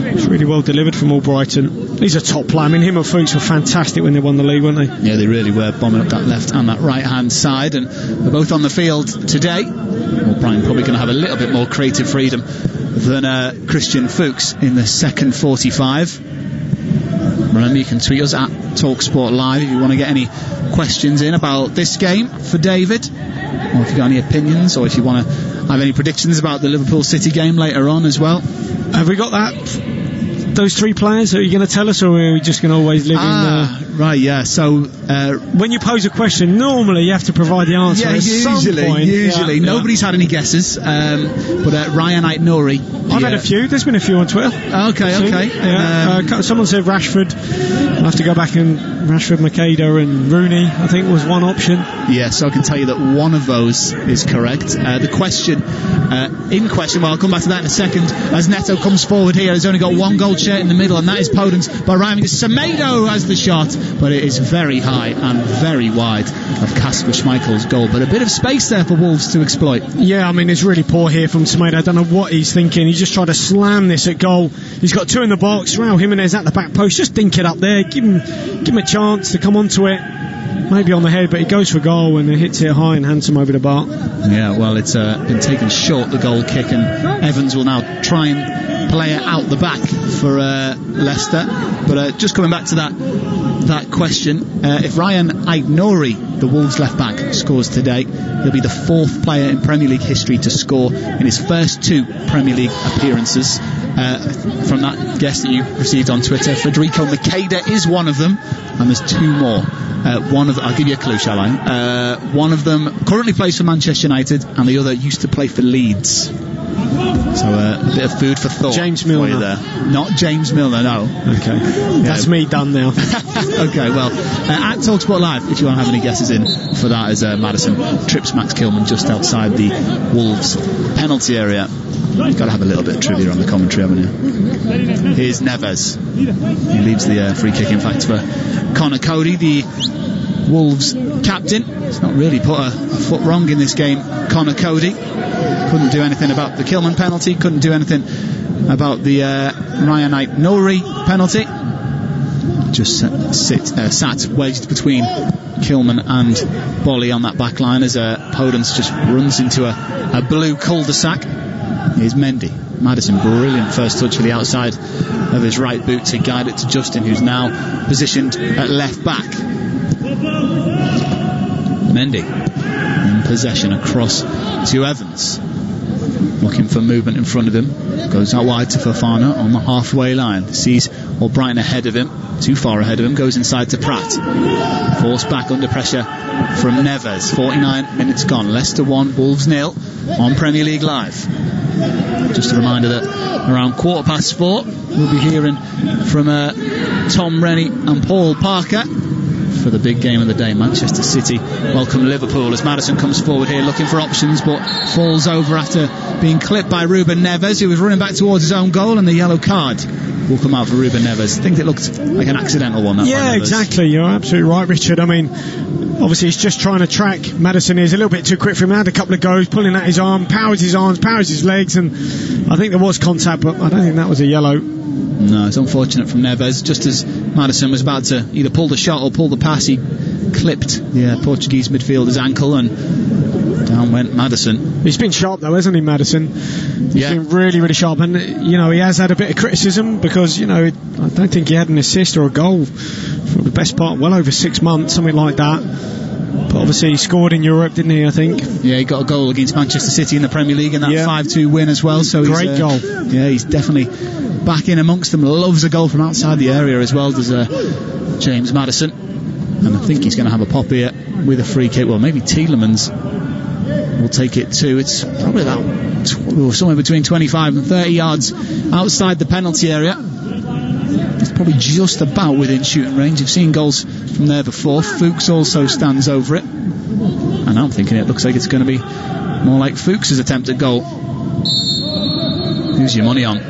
it was really well delivered from Albrighton. He's a top player. I mean, him and Fuchs were fantastic when they won the league, weren't they? Yeah, they really were, bombing up that left and that right hand side, and they're both on the field today. Albrighton probably going to have a little bit more creative freedom than Christian Fuchs in the second 45. Remember, you can tweet us at TalkSport Live if you want to get any questions in about this game for David, or if you've got any opinions, or if you want to have any predictions about the Liverpool City game later on as well. Have we got that? those three players? Are you going to tell us, or are we just going to always live in... Right, yeah. So when you pose a question, normally you have to provide the answer at some point. Usually. Nobody's had any guesses. But Ryan Nouri. I've had a few. There's been a few on Twitter. Okay. Yeah. Someone said Rashford. I'll have to go back and Rashford, Makeda and Rooney, I think, was one option. Yeah, so I can tell you that one of those is correct. The question, well, I'll come back to that in a second, as Neto comes forward here. He's only got one gold shirt in the middle, and that is Podence by rhyming. Semedo has the shot, but it is very high and very wide of Kasper Schmeichel's goal. But a bit of space there for Wolves to exploit. Yeah, I mean, it's really poor here from Semedo. I don't know what he's thinking. He's just tried to slam this at goal. He's got two in the box. Raul Jimenez at the back post. Just dink it up there. Give him a chance to come onto it. Maybe on the head, but he goes for goal and hits it high and handsome over the bar. Yeah, well, it's been taken short, the goal kick, and Evans will now try and play it out the back for Leicester. But just coming back to that question, if Ryan Nouri, the Wolves left back, scores today, he'll be the fourth player in Premier League history to score in his first two Premier League appearances. From that guess that you received on Twitter, Federico Makeda is one of them, and there's two more. I'll give you a clue, shall I? One of them currently plays for Manchester United, and the other used to play for Leeds. So a bit of food for thought. James Milner. There. Not James Milner, no. Okay. That's me done now. Okay, well, at TalkSport Live, if you want to have any guesses in for that, as Maddison trips Max Kilman just outside the Wolves penalty area. You've got to have a little bit of trivia on the commentary, haven't you? Here's Neves. He leaves the free kick, in fact, for Conor Coady, the Wolves captain. He's not really put a foot wrong in this game, Conor Coady. Couldn't do anything about the Kilman penalty, couldn't do anything about the Ryan Nouri penalty. Just sat wedged between Kilman and Boly on that back line as Podence just runs into a blue cul-de-sac. Here's Mendy. Maddison, brilliant first touch for the outside of his right boot to guide it to Justin, who's now positioned at left back. Mendy in possession across to Evans, looking for movement in front of him. Goes out wide to Fofana on the halfway line. Sees Albrighton ahead of him, too far ahead of him. Goes inside to Praet. Forced back under pressure from Neves. 49 minutes gone. Leicester 1, Wolves 0 on Premier League Live. Just a reminder that around 4:15 we'll be hearing from Tom Rennie and Paul Parker for the big game of the day. Manchester City welcome Liverpool as Maddison comes forward here looking for options, but falls over after being clipped by Ruben Neves, who was running back towards his own goal, and the yellow card will come out for Ruben Neves. I think it looked like an accidental one. Yeah, exactly. You're absolutely right, Richard. I mean, obviously he's just trying to track Maddison. Is a little bit too quick for him. Had a couple of goes, pulling at his arm, powers his arms, powers his legs, and I think there was contact, but I don't think that was a yellow. No, it's unfortunate from Neves. Just as Maddison was about to either pull the shot or pull the pass, he clipped the Portuguese midfielder's ankle, and down went Maddison. He's been sharp though, hasn't he, Maddison? He's been really, really sharp, and he has had a bit of criticism because I don't think he had an assist or a goal for the best part, well over 6 months, something like that. But obviously he scored in Europe, didn't he, I think? Yeah, he got a goal against Manchester City in the Premier League in that 5-2 win as well. So great goal. Yeah, he's definitely back in amongst them. Loves a goal from outside the area as well, does James Maddison. And I think he's going to have a pop here with a free kick. Well, maybe Tielemans will take it too. It's probably about somewhere between 25 and 30 yards outside the penalty area. It's probably just about within shooting range. You've seen goals from there before. Fuchs also stands over it, and I'm thinking it looks like it's going to be more like Fuchs' attempt at goal. Who's your money on?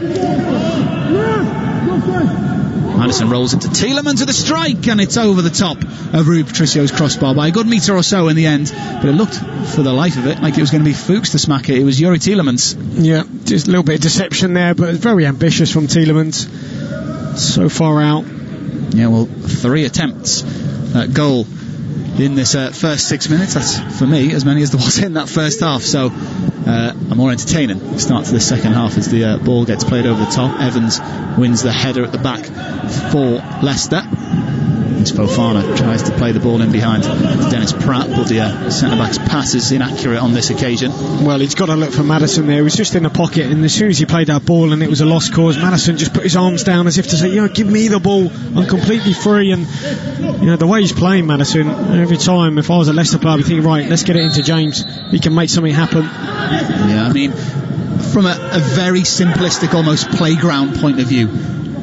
Maddison rolls into Tielemans with a strike, and it's over the top of Rui Patricio's crossbar by a good metre or so in the end, but it looked for the life of it like it was going to be Fuchs to smack it. It was Youri Tielemans. Yeah, just a little bit of deception there, but very ambitious from Tielemans. So far out. Yeah, well, 3 attempts at goal in this first 6 minutes. That's, for me, as many as there was in that first half. So a more entertaining start to the second half as the ball gets played over the top. Evans wins the header at the back for Leicester. It's Fofana tries to play the ball in behind Dennis Praet, but the centre-back's pass is inaccurate on this occasion. Well, he's got to look for Maddison there. He was just in the pocket, and as soon as he played that ball and it was a lost cause, Maddison just put his arms down as if to say, give me the ball, I'm completely free. And the way he's playing, Maddison, every time if I was a Leicester player I'd be thinking, right, let's get it into James, he can make something happen. Yeah, I mean, from a very simplistic, almost playground point of view,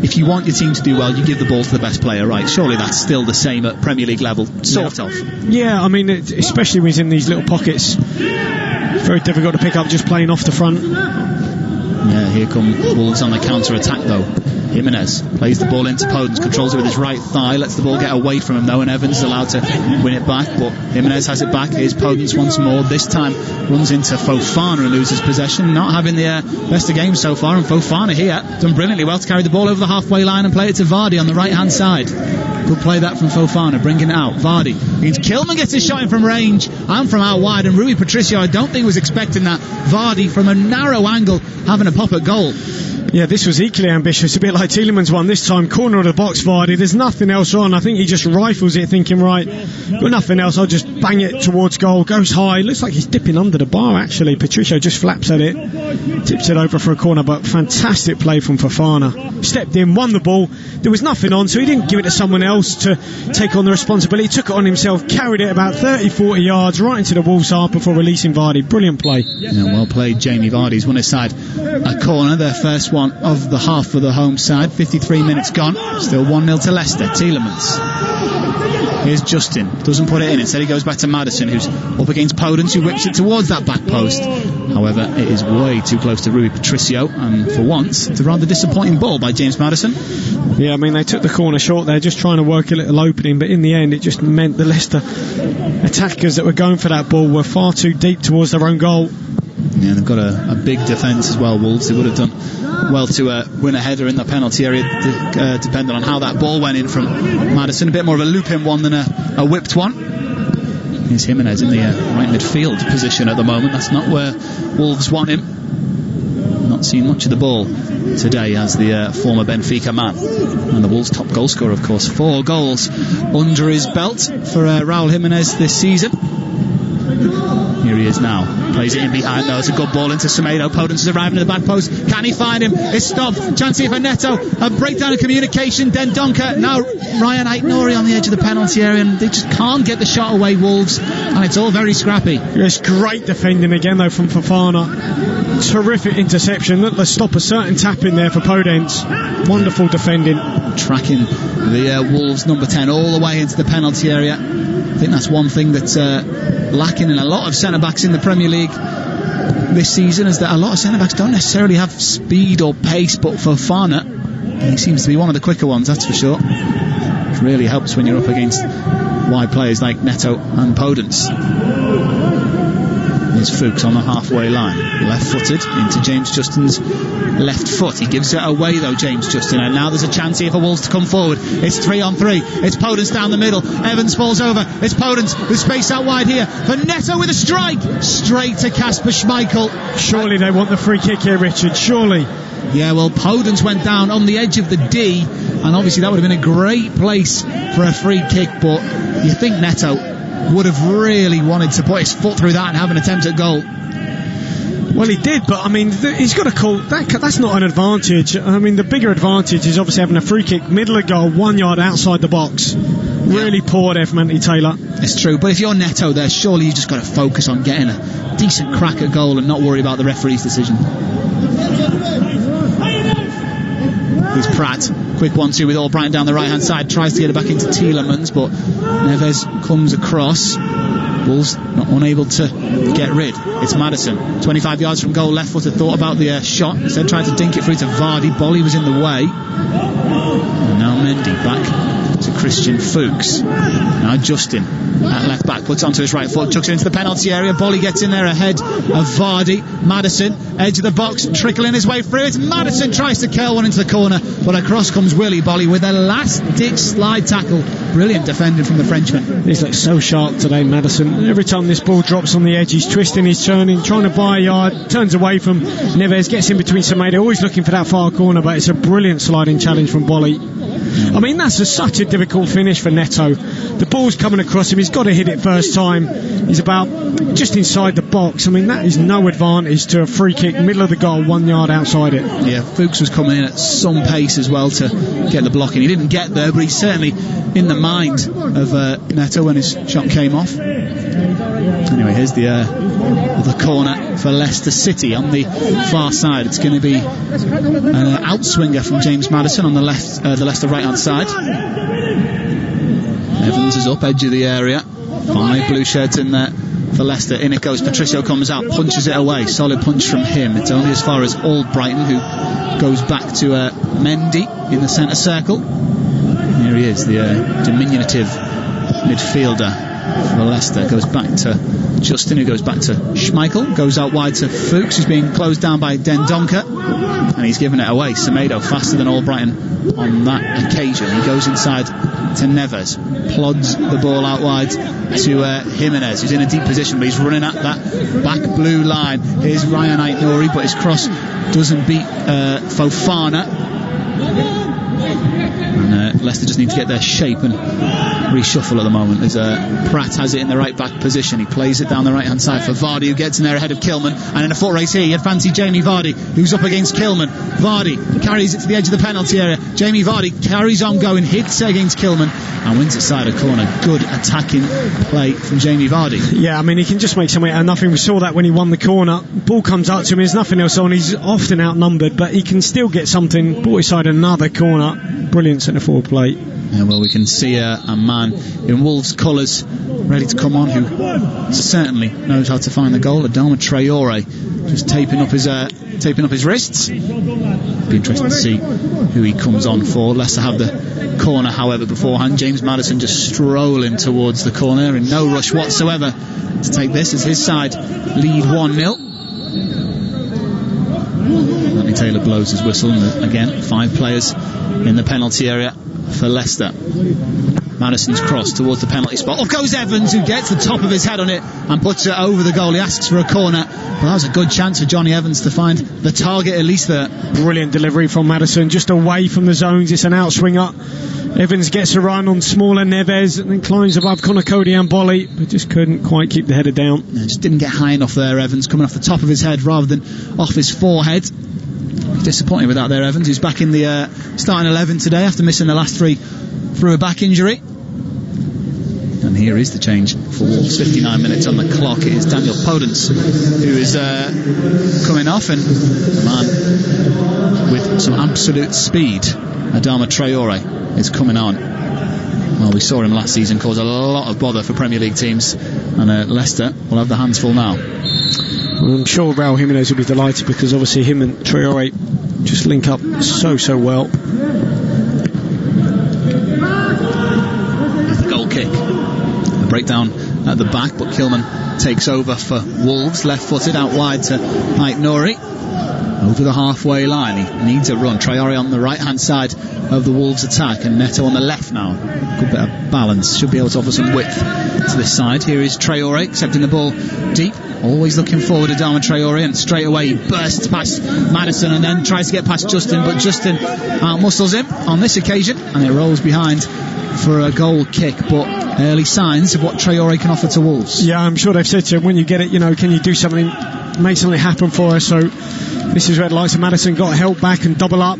if you want your team to do well, you give the ball to the best player, right? Surely that's still the same at Premier League level, sort of. Yeah, I mean, especially when he's in these little pockets, very difficult to pick up just playing off the front. Yeah, here come Wolves on the counter-attack though. Jimenez plays the ball into Podence, controls it with his right thigh, lets the ball get away from him though, and Evans is allowed to win it back, but Jimenez has it back. Here's Podence once more, this time runs into Fofana and loses possession, not having the best of games so far, and Fofana here done brilliantly well to carry the ball over the halfway line and play it to Vardy on the right hand side. Good play that from Fofana, bringing it out. Vardy means Kilman gets his shot in from range and from out wide, and Rui Patricio I don't think was expecting that. Vardy from a narrow angle having a pop at goal. Yeah, this was equally ambitious, a bit like Tielemans' one this time, corner of the box Vardy, there's nothing else on. I think he just rifles it thinking, right, got nothing else, I'll just bang it towards goal, goes high, looks like he's dipping under the bar actually. Patricio just flaps at it, tips it over for a corner, but fantastic play from Fofana. Stepped in, won the ball, there was nothing on, so he didn't give it to someone else to take on the responsibility, he took it on himself, carried it about 30-40 yards right into the Wolves' half before releasing Vardy. Brilliant play. Yeah, well played. Jamie Vardy's won his side a corner, their first one of the half for the home side. 53 minutes gone, still 1-0 to Leicester. Tielemans, here's Justin, doesn't put it in, instead he goes back to Maddison, who's up against Podence, who whips it towards that back post. However, it is way too close to Rui Patricio, and for once it's a rather disappointing ball by James Maddison. Yeah, I mean, they took the corner short there, just trying to work a little opening, but in the end it just meant the Leicester attackers that were going for that ball were far too deep towards their own goal. Yeah, they've got a big defence as well, Wolves. They would have done well to win a header in the penalty area, depending on how that ball went in from Maddison. A bit more of a loop-in one than a whipped one. Here's Jimenez in the right midfield position at the moment. That's not where Wolves want him. Not seen much of the ball today as the former Benfica man. And the Wolves' top goal scorer, of course. 4 goals under his belt for Raul Jimenez this season. Here he is now, plays it in behind though, it's a good ball into Semedo. Podence is arriving at the back post, can he find him? It's stopped, chance here for Neto, a breakdown of communication, Dendoncker, now Ryan Nouri on the edge of the penalty area, and they just can't get the shot away, Wolves, and it's all very scrappy. It's great defending again though from Fofana, terrific interception, let's stop a certain tap in there for Podence, wonderful defending. Tracking the Wolves number 10 all the way into the penalty area. I think that's one thing that's lacking in a lot of centre-backs in the Premier League this season, is that a lot of centre-backs don't necessarily have speed or pace, but Fofana, he seems to be one of the quicker ones, that's for sure. It really helps when you're up against wide players like Neto and Podence. There's Fuchs on the halfway line, left-footed into James Justin's left foot. He gives it away though, James Justin, and now there's a chance here for Wolves to come forward. It's 3-on-3, it's Podence down the middle, Evans falls over, it's Podence with space out wide here for Neto with a strike, straight to Kasper Schmeichel. Surely they want the free kick here, Richard, surely. Yeah, well, Podence went down on the edge of the D, and obviously that would have been a great place for a free kick, but you think Neto would have really wanted to put his foot through that and have an attempt at goal. Well, he did, but I mean, he's got to call that. That's not an advantage. I mean, the bigger advantage is obviously having a free kick, middle of goal, 1 yard outside the box. Really poor there from Anthony Taylor. It's true, but if you're Neto there, surely you just got to focus on getting a decent crack at goal and not worry about the referee's decision. Here's Praet, quick 1-2 with Albrighton down the right hand side, tries to get it back into Tielemans, but Neves comes across. Wolves not unable to get rid. It's Maddison, 25 yards from goal, left footed, thought about the shot, instead tried to dink it through to Vardy. Boly was in the way, and now Mendy back to Christian Fuchs. Now Justin at left back, puts onto his right foot, chucks it into the penalty area. Boly gets in there ahead of Vardy. Maddison, edge of the box, trickling his way through. It's Maddison, tries to curl one into the corner, but across comes Willy Boly with a last ditch slide tackle. Brilliant defending from the Frenchman. He's like so sharp today, Maddison. Every time this ball drops on the edge, he's twisting, he's turning, trying to buy a yard, turns away from Neves, gets in between Semedo, always looking for that far corner, but it's a brilliant sliding challenge from Boly. I mean, that's such a difficult finish for Neto. The ball's coming across him, he's got to hit it first time. He's about just inside the box. I mean, that is no advantage to a free kick, middle of the goal, 1 yard outside it. Yeah, Fuchs was coming in at some pace as well to get the blocking. He didn't get there, but he's certainly in the mind of Neto when his shot came off. Anyway, here's the corner for Leicester City on the far side. It's going to be an outswinger from James Maddison on the left, the Leicester right hand side. Evans is up, edge of the area. 5 blue shirts in there for Leicester. In it goes. Patricio comes out, punches it away. Solid punch from him. It's only as far as Albrighton, who goes back to Mendy in the centre circle. Here he is, the diminutive midfielder for Leicester. Goes back to Justin, who goes back to Schmeichel. Goes out wide to Fuchs, who's being closed down by Dendoncker. And he's given it away. Semedo faster than Albrighton on that occasion. He goes inside to Neves, plods the ball out wide to Jimenez, who's in a deep position, but he's running at that back blue line. Here's Ryan Nouri, but his cross doesn't beat Fofana. And Leicester just need to get their shape and reshuffle at the moment, as Praet has it in the right back position. He plays it down the right hand side for Vardy, who gets in there ahead of Kilman, and in a foot race here you fancy Jamie Vardy, who's up against Kilman. Vardy carries it to the edge of the penalty area. Jamie Vardy carries on going, hits against Kilman and wins it side of corner. Good attacking play from Jamie Vardy. Yeah, I mean, he can just make something out of nothing. We saw that when he won the corner. Ball comes up to him, there's nothing else on. He's often outnumbered, but he can still get something. Ball inside another corner. Brilliant centre forward play. Yeah, well, we can see a man in Wolves colours ready to come on, who certainly knows how to find the goal. Adama Traore just taping up his wrists. Be interesting to see who he comes on for. Leicester have the corner, however, beforehand. James Maddison just strolling towards the corner in no rush whatsoever to take this, as his side lead 1-0. Anthony Taylor blows his whistle, and again 5 players in the penalty area for Leicester. Maddison's cross towards the penalty spot. Off goes Evans, who gets the top of his head on it and puts it over the goal. He asks for a corner. Well, that was a good chance for Johnny Evans to find the target, at least there. Brilliant delivery from Maddison, just away from the zones. It's an outswinger. Evans gets a run on smaller Neves and then climbs above Coady and Boly, but just couldn't quite keep the header down. Yeah, just didn't get high enough there, Evans, coming off the top of his head rather than off his forehead. Disappointed with that there, Evans, who's back in the starting 11 today after missing the last 3 through a back injury. And here is the change for Wolves. 59 minutes on the clock. It is Daniel Podence who is coming off, and the man with some absolute speed, Adama Traore, is coming on. Well, we saw him last season cause a lot of bother for Premier League teams, and Leicester will have the hands full now. Well, I'm sure Raul Jimenez will be delighted, because obviously him and Traore just link up so well. The goal kick. The breakdown at the back, but Kilman takes over for Wolves, left-footed out wide to Nouri. Over the halfway line, he needs a run. Traore on the right-hand side of the Wolves attack, and Neto on the left now. Good bit of balance, should be able to offer some width to this side. Here is Traore accepting the ball deep, always looking forward to Adama Traore, and straight away he bursts past Maddison and then tries to get past Justin, but Justin outmuscles him on this occasion, and it rolls behind for a goal kick. But early signs of what Traore can offer to Wolves. Yeah, I'm sure they've said to him, when you get it, can you do something, make something happen for us? So this is where the likes of Maddison got help back and double up,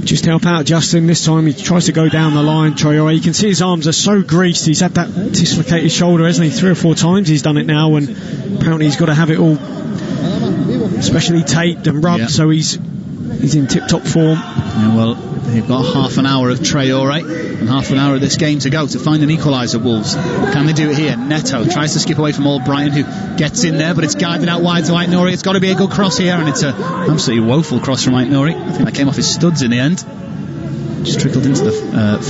just help out Justin. This time he tries to go down the line. Traore, you can see his arms are so greased. He's had that dislocated shoulder, hasn't he? 3 or 4 times he's done it now, and apparently he's got to have it all specially taped and rubbed. So he's in tip-top form. Yeah, well, they've got half an hour of Traore and half an hour of this game to go to find an equaliser, Wolves. Can they do it here? Neto tries to skip away from Albrighton, who gets in there, but it's guided out wide to Nouri. It's got to be a good cross here, and it's an absolutely woeful cross from Nouri. I think that came off his studs in the end. Just trickled into the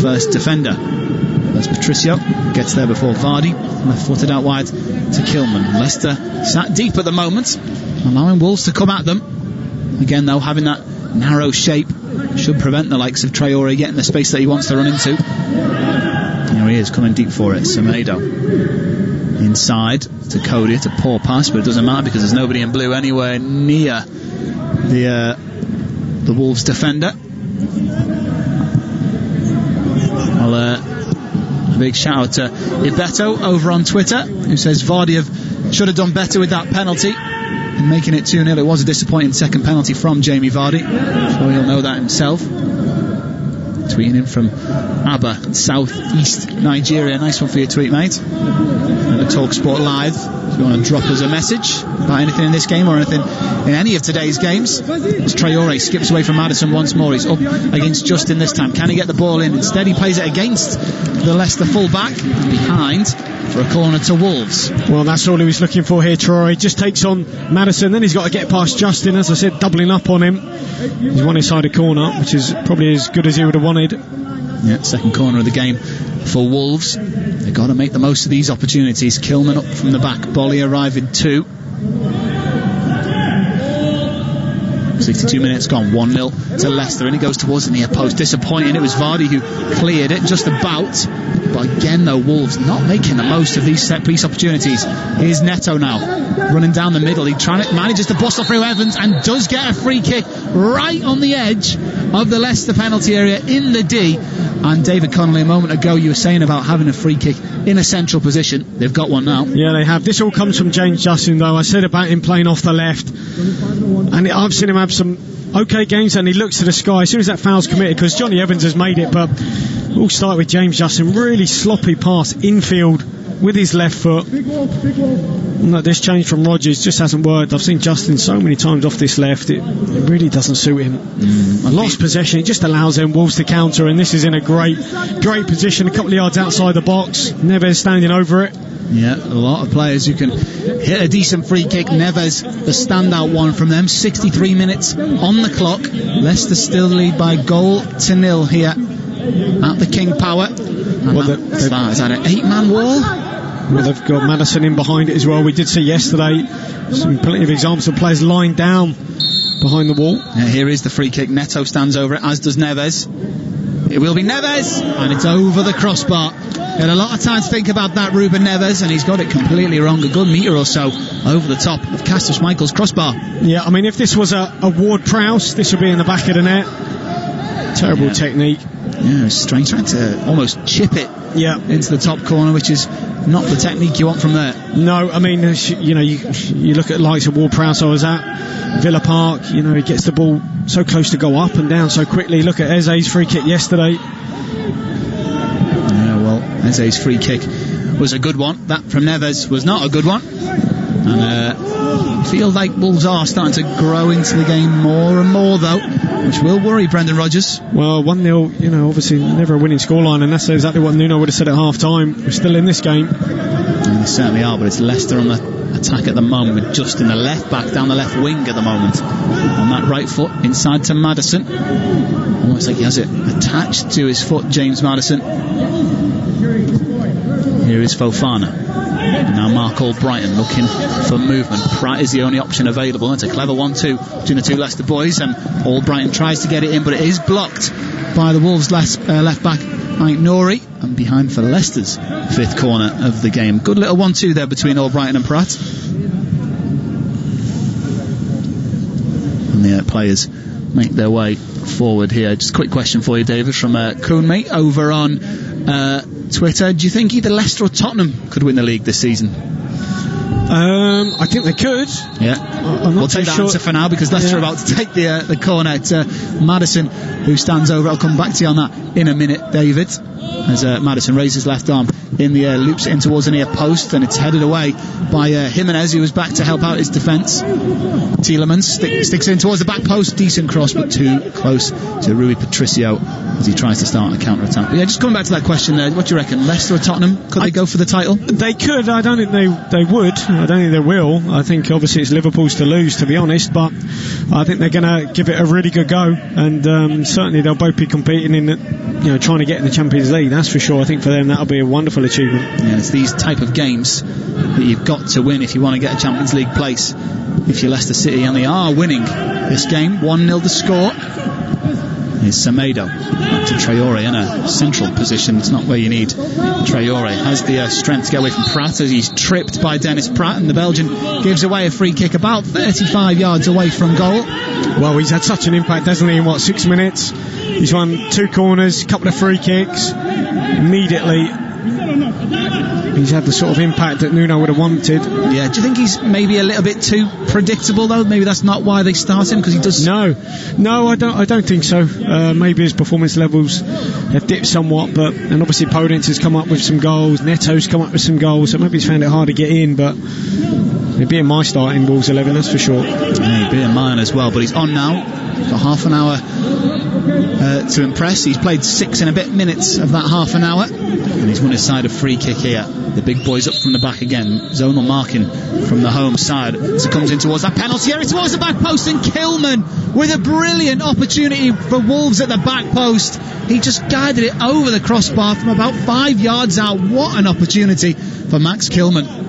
first defender. There's Patricio, gets there before Vardy, left-footed out wide to Kilman. Leicester sat deep at the moment, allowing Wolves to come at them. Again, though, having that narrow shape should prevent the likes of Traore getting the space that he wants to run into. Here he is, coming deep for it. Semedo inside to Coady. It's a poor pass, but it doesn't matter because there's nobody in blue anywhere near the Wolves defender. Well, a big shout out to Ibeto over on Twitter, who says Vardy should have done better with that penalty in making it 2-0. It was a disappointing second penalty from Jamie Vardy. I'm sure he'll know that himself. Tweeting in from Abba in southeast Nigeria. Nice one for your tweet, mate. And the TalkSport Live, if you want to drop us a message about anything in this game or anything in any of today's games. As Traore skips away from Maddison once more. He's up against Justin this time. Can he get the ball in? Instead he plays it against the Leicester full-back and behind for a corner to Wolves. Well, that's all he was looking for here. Traore just takes on Maddison, then he's got to get past Justin, as I said, doubling up on him. He's won inside a corner, which is probably as good as he would have wanted. Yeah, second corner of the game for Wolves. They've got to make the most of these opportunities. Kilman up from the back, Boly arriving too. 62 minutes gone, 1-0 to Leicester, and it goes towards the near post. Disappointing, it was Vardy who cleared it just about, but again though, Wolves not making the most of these set piece opportunities. Here's Neto now, running down the middle. He manages to bustle through Evans and does get a free kick right on the edge of the Leicester penalty area in the D. And David Connolly, a moment ago you were saying about having a free kick in a central position. They've got one now. Yeah, they have. This all comes from James Justin though. I said about him playing off the left, and I've seen him have some okay games, and he looks to the sky as soon as that foul's committed, because Johnny Evans has made it. But we'll start with James Justin. Really sloppy pass infield with his left foot. No, this change from Rodgers just hasn't worked. I've seen Justin so many times off this left. It really doesn't suit him. Lost possession. It just allows them Wolves to counter, and this is in a great position, a couple of yards outside the box. Neves standing over it. Yeah, a lot of players who can hit a decent free kick. Neves, the standout one from them. 63 minutes on the clock. Leicester still lead by 1-0 here at the King Power. Is that an 8-man wall? Well, they've got Maddison in behind it as well. We did see yesterday plenty of examples of players lying down behind the wall. Yeah, here is the free kick. Neto stands over it, as does Neves. It will be Neves, and it's over the crossbar. Had a lot of time to think about that, Ruben Neves, and he's got it completely wrong. A good metre or so over the top of Castor Schmeichel's crossbar. Yeah, I mean, if this was a Ward-Prowse, this would be in the back of the net. Terrible technique. Yeah, it's strange, trying to almost chip it into the top corner, which is not the technique you want from there. No, I mean, you look at likes of Ward-Prowse. I was at Villa Park, he gets the ball so close to go up and down so quickly. Look at Eze's free kick yesterday. Eze's free kick was a good one. That from Neves was not a good one. And I feel like Wolves are starting to grow into the game more and more, though, which will worry Brendan Rodgers. Well, 1-0, obviously never a winning scoreline, and that's exactly what Nuno would have said at half-time. We're still in this game. And they certainly are, but it's Leicester on the attack at the moment, with Justin the left back down the left wing at the moment. On that right foot, inside to Maddison. Almost like he has it attached to his foot, James Maddison. Here is Fofana. Now Mark Albrighton looking for movement. Praet is the only option available. It's a clever 1-2 between the two Leicester boys, and Albrighton tries to get it in, but it is blocked by the Wolves left back Nouri, and behind for Leicester's fifth corner of the game. Good little 1-2 there between Albrighton and Praet. And the players make their way forward here. Just a quick question for you, David, from Coonmate over on Twitter. Do you think either Leicester or Tottenham could win the league this season? I think they could. Yeah, we'll take that answer for now, because Leicester are about to take the corner to Maddison, who stands over. I'll come back to you on that in a minute, David, as Maddison raises his left arm in the air, loops it in towards the near post, and it's headed away by Jimenez, who was back to help out his defence. Tielemans sticks in towards the back post. Decent cross, but too close to Rui Patricio as he tries to start a counter-attack. But yeah, just coming back to that question there, what do you reckon? Leicester or Tottenham? Could they go for the title? They could. I don't think they would. I don't think they will. I think obviously it's Liverpool's to lose, to be honest, but I think they're going to give it a really good go, and certainly they'll both be competing in trying to get in the Champions League, that's for sure. I think for them that'll be a wonderful achievement. Yeah, it's these type of games that you've got to win if you want to get a Champions League place. If you're Leicester City, and they are winning this game, 1-0 the score. Here's Semedo. Back to Traore in a central position. It's not where you need Traore. Has the strength to get away from Praet as he's tripped by Dennis Praet, and the Belgian gives away a free kick about 35 yards away from goal. Well, he's had such an impact, hasn't he, in 6 minutes? He's won 2 corners, a couple of free kicks. Immediately, he's had the sort of impact that Nuno would have wanted. Yeah, do you think he's maybe a little bit too predictable, though? Maybe that's not why they start him, because he does... No, I don't think so. Maybe his performance levels have dipped somewhat, and obviously Podence has come up with some goals, Neto's come up with some goals, so maybe he's found it hard to get in, but it'd be in my starting Wolves 11, that's for sure. Yeah, he'd be in mine as well, but he's on now. He's got half an hour to impress. He's played 6 and a bit minutes of that half an hour, and he's won his side a free kick here. The big boys up from the back again. Zonal marking from the home side as it comes in towards that penalty area, towards the back post, and Kilman with a brilliant opportunity for Wolves at the back post. He just guided it over the crossbar from about 5 yards out. What an opportunity for Max Kilman.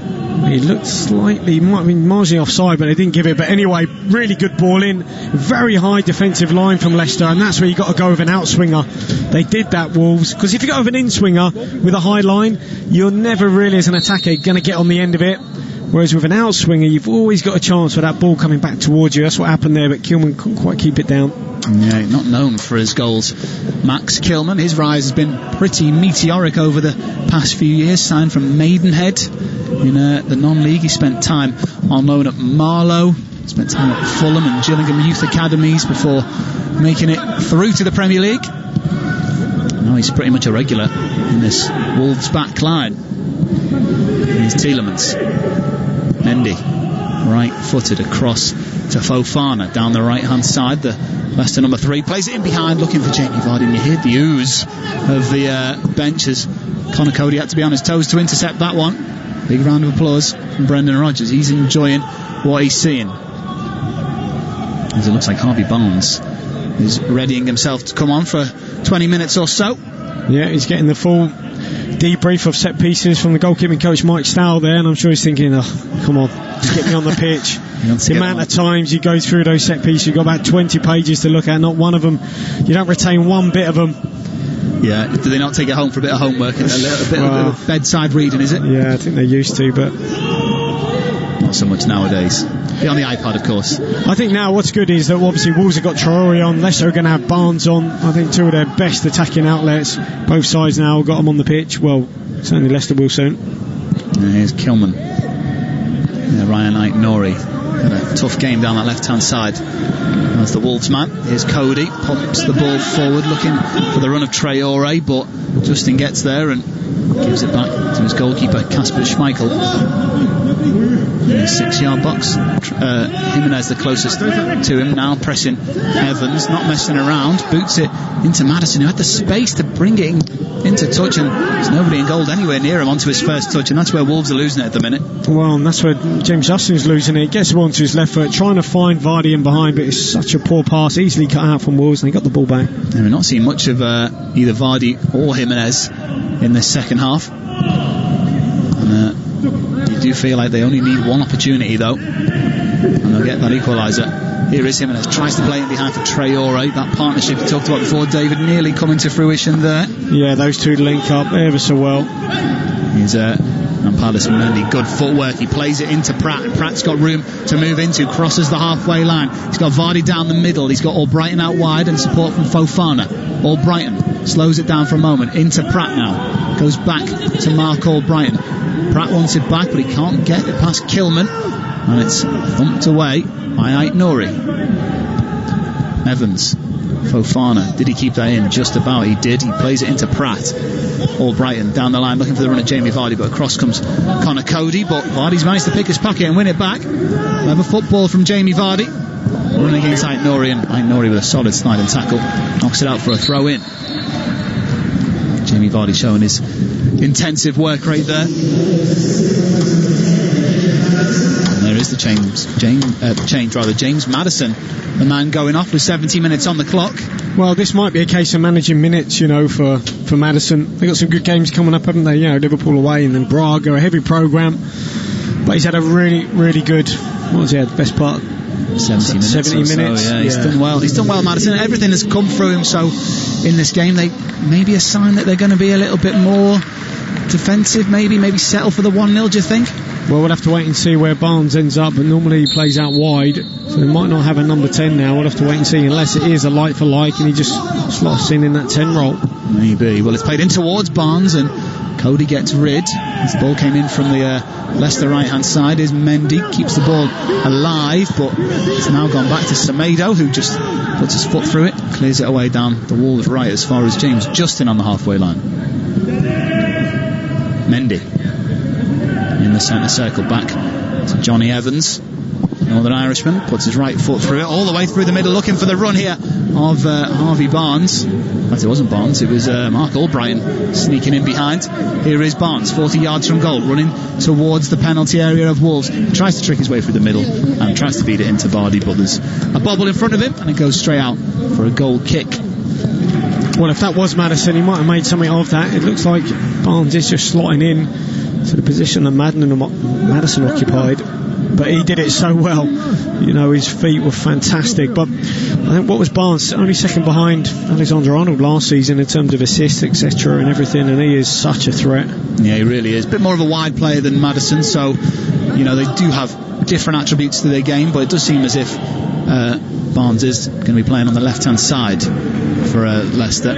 He looked slightly, might have been marginally offside, but they didn't give it. But anyway, really good ball in. Very high defensive line from Leicester, and that's where you got to go with an outswinger. They did that, Wolves, because if you go with an in-swinger with a high line, you're never really, as an attacker, going to get on the end of it. Whereas with an outswinger, you've always got a chance for that ball coming back towards you. That's what happened there, but Kilman couldn't quite keep it down. Yeah, not known for his goals. Max Kilman, his rise has been pretty meteoric over the past few years. Signed from Maidenhead in the non-league. He spent time on loan at Marlow, spent time at Fulham and Gillingham Youth Academies before making it through to the Premier League. Now he's pretty much a regular in this Wolves back line. Here's Tielemans. Mendy, right-footed across to Fofana down the right-hand side. The Leicester number 3 plays it in behind, looking for Jamie Vardy, and you hear the ooze of the bench as Conor Coady had to be on his toes to intercept that one. Big round of applause from Brendan Rodgers. He's enjoying what he's seeing, as it looks like Harvey Barnes is readying himself to come on for 20 minutes or so. Yeah, he's getting the full debrief of set pieces from the goalkeeping coach Mike Stowell there, and I'm sure he's thinking, oh, come on, just get me on the pitch. The amount of times you go through those set pieces, you've got about 20 pages to look at, not one of them, you don't retain one bit of them. Yeah, do they not take it home for a bit of homework and a little bit of bedside reading, is it? Yeah, I think they're used to, but not so much nowadays. Be on the iPad, of course. I think now what's good is that obviously Wolves have got Traore on, Leicester are going to have Barnes on. I think 2 of their best attacking outlets. Both sides now got them on the pitch. Well, certainly Leicester will soon. Here's Kilman. Ryan Nouri had a tough game down that left-hand side. That's the Wolves man. Here's Coady, pumps the ball forward, looking for the run of Traore, but Justin gets there and gives it back to his goalkeeper, Kasper Schmeichel. In the 6-yard box. Jimenez the closest to him now, pressing Evans, not messing around, boots it into Maddison, who had the space to bring it into touch, and there's nobody in goal anywhere near him onto his first touch, and that's where Wolves are losing it at the minute. Well, and that's where James Justin's losing it. Gets the ball onto his left foot, trying to find Vardy in behind, but it's such a poor pass, easily cut out from Wolves, and they got the ball back. And we're not seeing much of either Vardy or Jimenez in this second half. You do feel like they only need one opportunity though, and they'll get that equaliser. Here is Jimenez, tries to play it behind for Traore. That partnership we talked about before, David, nearly coming to fruition there. Yeah, those two link up ever so well. He's Palace and Mendy, good footwork. He plays it into Praet, and Praet's got room to move into, crosses the halfway line. He's got Vardy down the middle, he's got Albrighton out wide and support from Fofana. Albrighton slows it down for a moment, into Praet now, goes back to Mark Albrighton. Praet wants it back, but he can't get it past Kilman, and it's thumped away by Nouri. Evans, Fofana, did he keep that in? Just about, he did. He plays it into Praet. Albrighton down the line looking for the run of Jamie Vardy, but across comes Conor Coady, but Vardy's managed to pick his pocket and win it back. Have a football from Jamie Vardy, running against Nouri, and Nouri with a solid sliding tackle knocks it out for a throw in. Jamie Vardy showing his intensive work rate there. And there is the James Maddison, the man going off with 70 minutes on the clock. Well, this might be a case of managing minutes, for Maddison. They've got some good games coming up, haven't they? Liverpool away and then Braga, a heavy programme. But he's had a really, really good, the best part? 70 minutes. So, yeah, he's done well. He's done well, Maddison. Everything has come through him. So in this game, they maybe a sign that they're going to be a little bit more defensive. Maybe settle for the 1-0. Do you think? Well, we'll have to wait and see where Barnes ends up, but normally he plays out wide, so he might not have a number 10 now. We'll have to wait and see, unless it is a like for like and he just slots in that 10 role. Maybe. Well, it's played in towards Barnes, and Coady gets rid. This ball came in from the Leicester right-hand side. Is Mendy, keeps the ball alive, but it's now gone back to Semedo, who just puts his foot through it, clears it away down the Wolves right as far as James Justin on the halfway line. Mendy in the centre circle, back to Johnny Evans, Northern Irishman, puts his right foot through it, all the way through the middle, looking for the run here of Harvey Barnes. In fact, it wasn't Barnes, it was Mark Albrighton sneaking in behind. Here is Barnes, 40 yards from goal, running towards the penalty area of Wolves. He tries to trick his way through the middle and tries to feed it into Vardy, but there's a bobble in front of him and it goes straight out for a goal kick. Well, if that was Maddison, he might have made something of that. It looks like Barnes is just slotting in to the position that Maddison occupied, but he did it so well. You know, his feet were fantastic. But I think, what was Barnes? Only second behind Alexander-Arnold last season in terms of assists, etc. and everything, and he is such a threat. Yeah, he really is. A bit more of a wide player than Maddison, so you know, they do have different attributes to their game, but it does seem as if Barnes is going to be playing on the left-hand side for Leicester.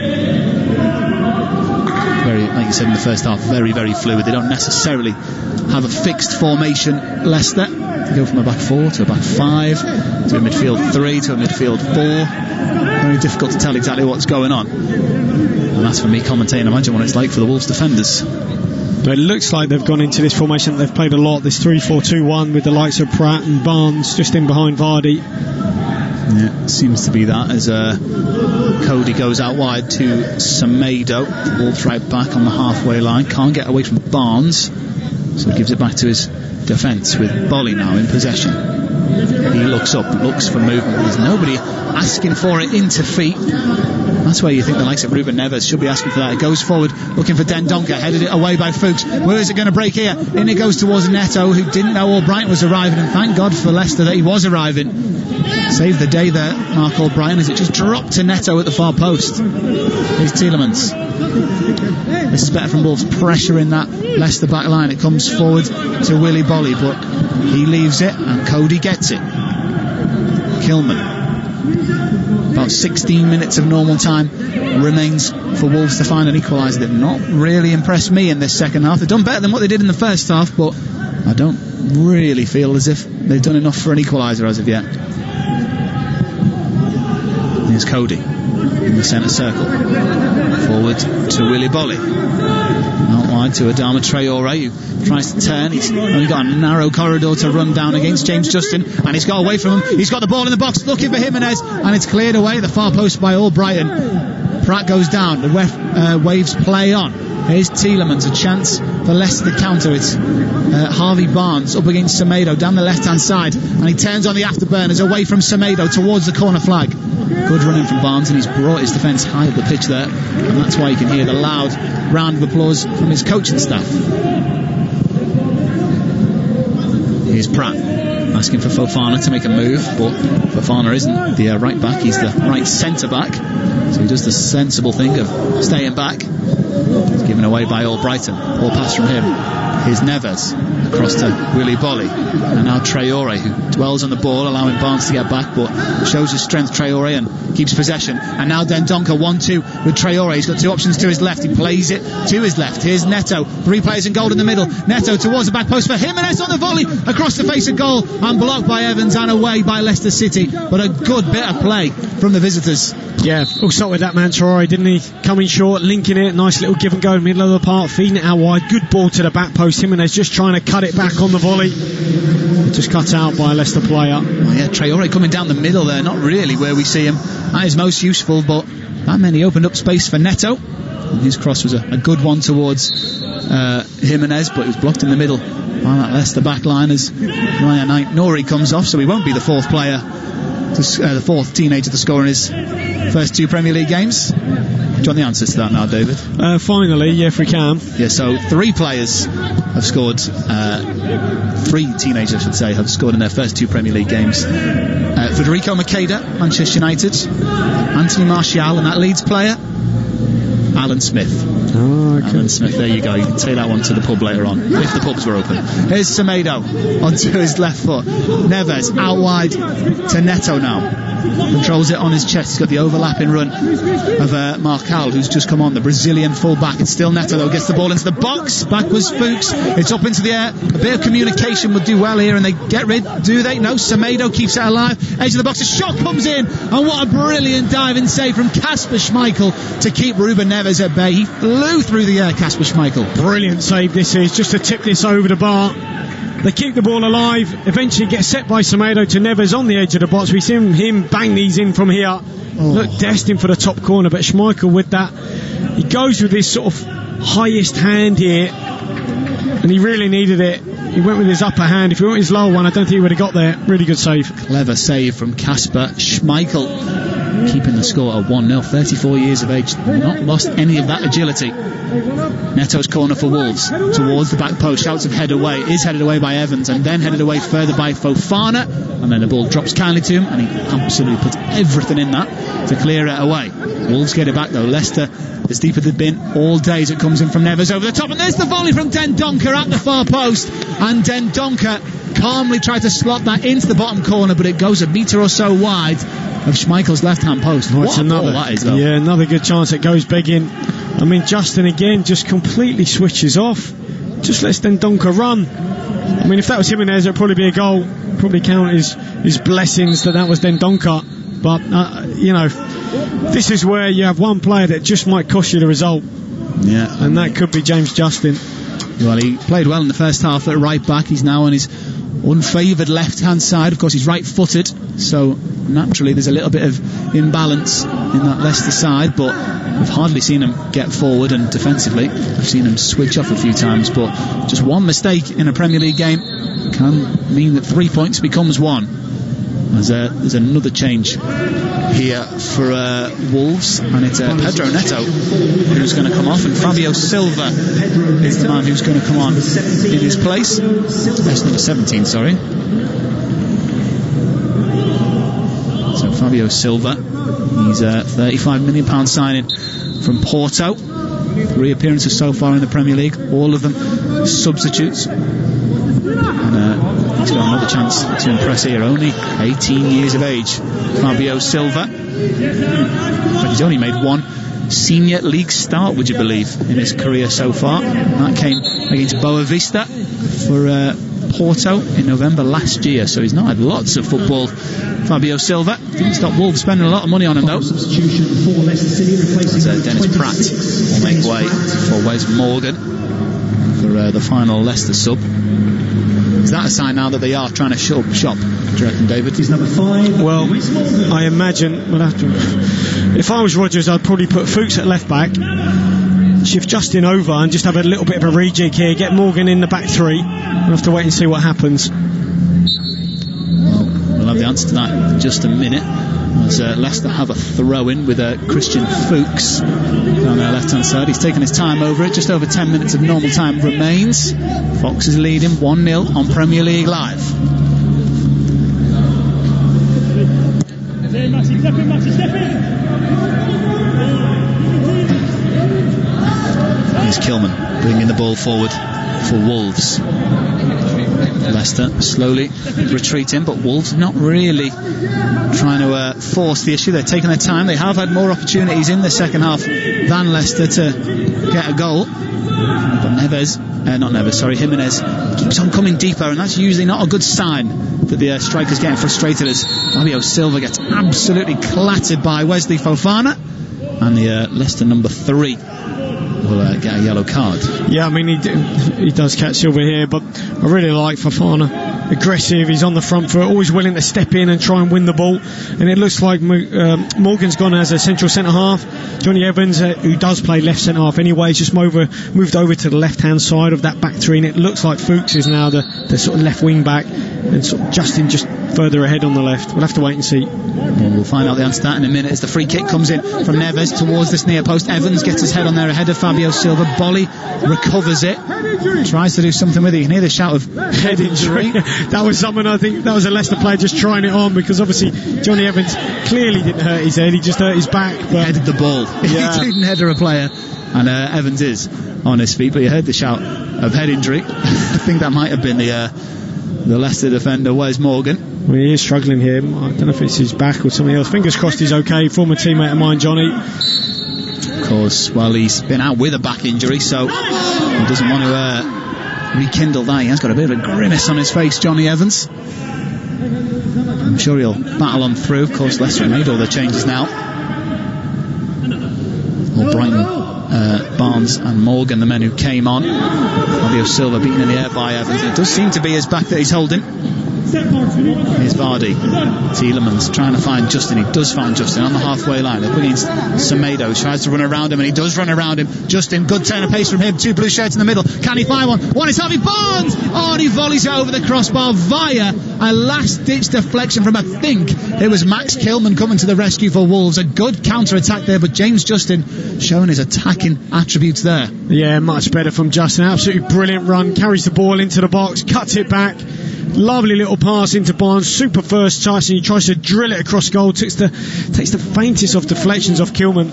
Very, like you said in the first half, very, very fluid. They don't necessarily have a fixed formation, Leicester. They go from a back 4 to a back 5 to a midfield 3 to a midfield 4. Very difficult to tell exactly what's going on, and that's for me commentating. Imagine what it's like for the Wolves defenders. But it looks like they've gone into this formation. They've played a lot, this 3-4-2-1 with the likes of Praet and Barnes just in behind Vardy. Yeah, it seems to be that, as Coady goes out wide to Semedo. Wolves right back on the halfway line, can't get away from Barnes, so he gives it back to his defence with Boly now in possession. He looks up, looks for movement. There's nobody asking for it into feet. That's where you think the likes of Ruben Neves should be asking for that. It goes forward, looking for Dendoncker, headed it away by Fuchs. Where is it going to break here? In it goes towards Neto, who didn't know Albrighton was arriving, and thank God for Leicester that he was arriving. Saved the day there, Mark Albrighton, as it just dropped to Neto at the far post. Here's Tielemans. This is better from Wolves, pressure in that Leicester back line. It comes forward to Willy Boly, but he leaves it and Coady gets it. Kilman. About 16 minutes of normal time remains for Wolves to find an equaliser. They've not really impressed me in this second half. They've done better than what they did in the first half, but I don't really feel as if they've done enough for an equaliser as of yet. Here's Coady in the centre circle, forward to Willy Boly, out wide to Adama Traore, who tries to turn. He's only got a narrow corridor to run down against James Justin, and he's got away from him. He's got the ball in the box, looking for Jimenez, and it's cleared away, the far post by Albrighton. Praet goes down, the ref waves play on. Here's Tielemans, a chance for Leicester to counter. It's Harvey Barnes up against Semedo down the left-hand side, and he turns on the afterburners away from Semedo towards the corner flag. Good running from Barnes, and he's brought his defence high up the pitch there, and that's why you can hear the loud round of applause from his coaching staff. Here's Praet asking for Fofana to make a move, but Fofana isn't the right back, he's the right centre back, so he does the sensible thing of staying back. It's given away by Albrighton. Ball pass from him. Here's Neves across to Willy Boly, and now Traore, who dwells on the ball, allowing Barnes to get back, but shows his strength, Traore, and keeps possession. And now Dendoncker 1-2 with Traore. He's got two options to his left, he plays it to his left. Here's Neto, 3 players in goal in the middle. Neto towards the back post for Jimenez on the volley, across the face of goal, and blocked by Evans and away by Leicester City, but a good bit of play from the visitors. Yeah, all start with that man Traore, didn't he? Coming short, linking it, nice little give and go in the middle of the park, feeding it out wide, good ball to the back post. Jimenez just trying to cut it back on the volley, just cut out by a Leicester player. Oh yeah, Traore coming down the middle there, not really where we see him at his most useful, but that meant he opened up space for Neto, and his cross was a good one towards Jimenez, but it was blocked in the middle by that Leicester back line as Nouri comes off, so he won't be the fourth player, the fourth teenager to score in his first 2 Premier League games? Do you want the answers to that now, David? Finally, yeah, if we can. Yeah, so 3 players have scored, 3 teenagers, I should say, have scored in their first 2 Premier League games. Federico Macheda, Manchester United, Anthony Martial, and that Leeds player, Alan Smith. Oh, okay. Alan Smith, there you go. You can take that one to the pub later on, if the pubs were open. Here's Semedo onto his left foot. Neves out wide to Neto now. Controls it on his chest. He's got the overlapping run of Marcal, who's just come on, the Brazilian full-back. It's still Neto, though. Gets the ball into the box. Back was Fuchs. It's up into the air. A bit of communication would do well here, and they get rid. Do they? No. Semedo keeps it alive. Edge of the box. A shot comes in, and what a brilliant diving save from Kasper Schmeichel to keep Ruben Neves at bay. He flew through the air, Kasper Schmeichel. Brilliant save this is, just to tip this over the bar. They keep the ball alive, eventually get set by Semedo to Neves on the edge of the box. We see him bang these in from here. Look, destined for the top corner, but Schmeichel with that, he goes with his sort of highest hand here, and he really needed it. He went with his upper hand. If he went with his lower one, I don't think he would have got there. Really good save. Clever save from Kasper Schmeichel, keeping the score at 1-0. 34 years of age, not lost any of that agility. Neto's corner for Wolves, towards the back post, shouts of head away, is headed away by Evans, and then headed away further by Fofana, and then the ball drops kindly to him, and he absolutely puts everything in that to clear it away. Wolves get it back though. Leicester is deep as they've been all day as it comes in from Neves over the top, and there's the volley from Dendoncker at the far post, and Dendoncker calmly tried to slot that into the bottom corner, but it goes a metre or so wide of Schmeichel's left hand post. What a ball that is, though. Yeah, another good chance. It goes begging. I mean, Justin again just completely switches off, just lets Dendoncker run. I mean, if that was Jimenez, it would probably be a goal. Probably count his blessings that was Dendoncker. But you know, this is where you have one player that just might cost you the result. Yeah, and that could be James Justin. Well, he played well in the first half at right back. He's now on his unfavoured left hand side. Of course, he's right footed, so naturally there's a little bit of imbalance in that Leicester side, but we've hardly seen him get forward, and defensively we've seen him switch off a few times. But just one mistake in a Premier League game can mean that 3 points becomes 1. There's another change here for Wolves, and it's Pedro Neto who's going to come off, and Fabio Silva is the man who's going to come on in his place. That's number 17, sorry. So Fabio Silva, he's a £35 million signing from Porto. 3 appearances so far in the Premier League, all of them substitutes, and he's got another chance to impress here. Only 18 years of age, Fabio Silva, but he's only made 1 senior league start, would you believe, in his career so far, and that came against Boa Vista for Porto in November last year, so he's not had lots of football. Fabio Silva didn't stop Wolves spending a lot of money on him though. Dennis Praet will make way for Wes Morgan for the final Leicester sub. Is that a sign now that they are trying to shut up shop, do you reckon, David? He's number 5. Well, I imagine we'll have to, if I was Rodgers, I'd probably put Fuchs at left back, shift Justin over, and just have a little bit of a rejig here, get Morgan in the back 3. We'll have to wait and see what happens. Well, we'll have the answer to that in just a minute, as Leicester have a throw-in with Christian Fuchs on their left-hand side. He's taken his time over it. Just over 10 minutes of normal time remains. Fox is leading 1-0 on Premier League Live. Here's Kilman bringing the ball forward for Wolves. Leicester slowly retreating, but Wolves not really trying to force the issue. They're taking their time. They have had more opportunities in the second half than Leicester to get a goal, but Jimenez keeps on coming deeper, and that's usually not a good sign that the striker's getting frustrated, as Fabio Silva gets absolutely clattered by Wesley Fofana, and the Leicester number 3 will get a yellow card. Yeah, I mean he does catch Silva here, but I really like Fofana. aggressive, he's on the front foot, always willing to step in and try and win the ball. And it looks like Morgan's gone as a central centre half. Johnny Evans, who does play left centre half anyway, has just moved over to the left hand side of that back three, and it looks like Fuchs is now the sort of left wing back, and sort of Justin just further ahead on the left. We'll have to wait and see. Well, we'll find out the answer to that in a minute as the free kick comes in from Neves towards this near post. Evans gets his head on there ahead of Fabio Silva. Boly recovers it, tries to do something with it. You can hear the shout of head injury. That was someone, I think that was a Leicester player just trying it on, because obviously Johnny Evans clearly didn't hurt his head, he just hurt his back. But headed the ball. Yeah. He didn't header a player, and Evans is on his feet, but you heard the shout of head injury. I think that might have been the Leicester defender, Wes Morgan. Well, he is struggling here. I don't know if it's his back or something else. Fingers crossed he's okay. Former teammate of mine, Johnny. Of course, well, he's been out with a back injury, so he doesn't want to rekindle that. He has got a bit of a grimace on his face, Johnny Evans. I'm sure he'll battle on through. Of course, Leicester have made all the changes now. Albrighton, Barnes and Morgan, the men who came on. Fabio Silva beaten in the air by Evans. It does seem to be his back that he's holding. Here's Vardy. Tielemans trying to find Justin. He does find Justin on the halfway line. Up against Semedo. Tries to run around him, and he does run around him. Justin, good turn of pace from him. Two blue shirts in the middle. Can he find one? One is Harvey Barnes. Oh, and he volleys it over the crossbar via a last-ditch deflection from, I think it was Max Kilman coming to the rescue for Wolves. A good counter-attack there, but James Justin showing his attacking attributes there. Yeah, much better from Justin. Absolutely brilliant run. Carries the ball into the box, cuts it back. Lovely little pass into Barnes, super first touch, and he tries to drill it across goal. Takes the faintest of deflections off Kilman.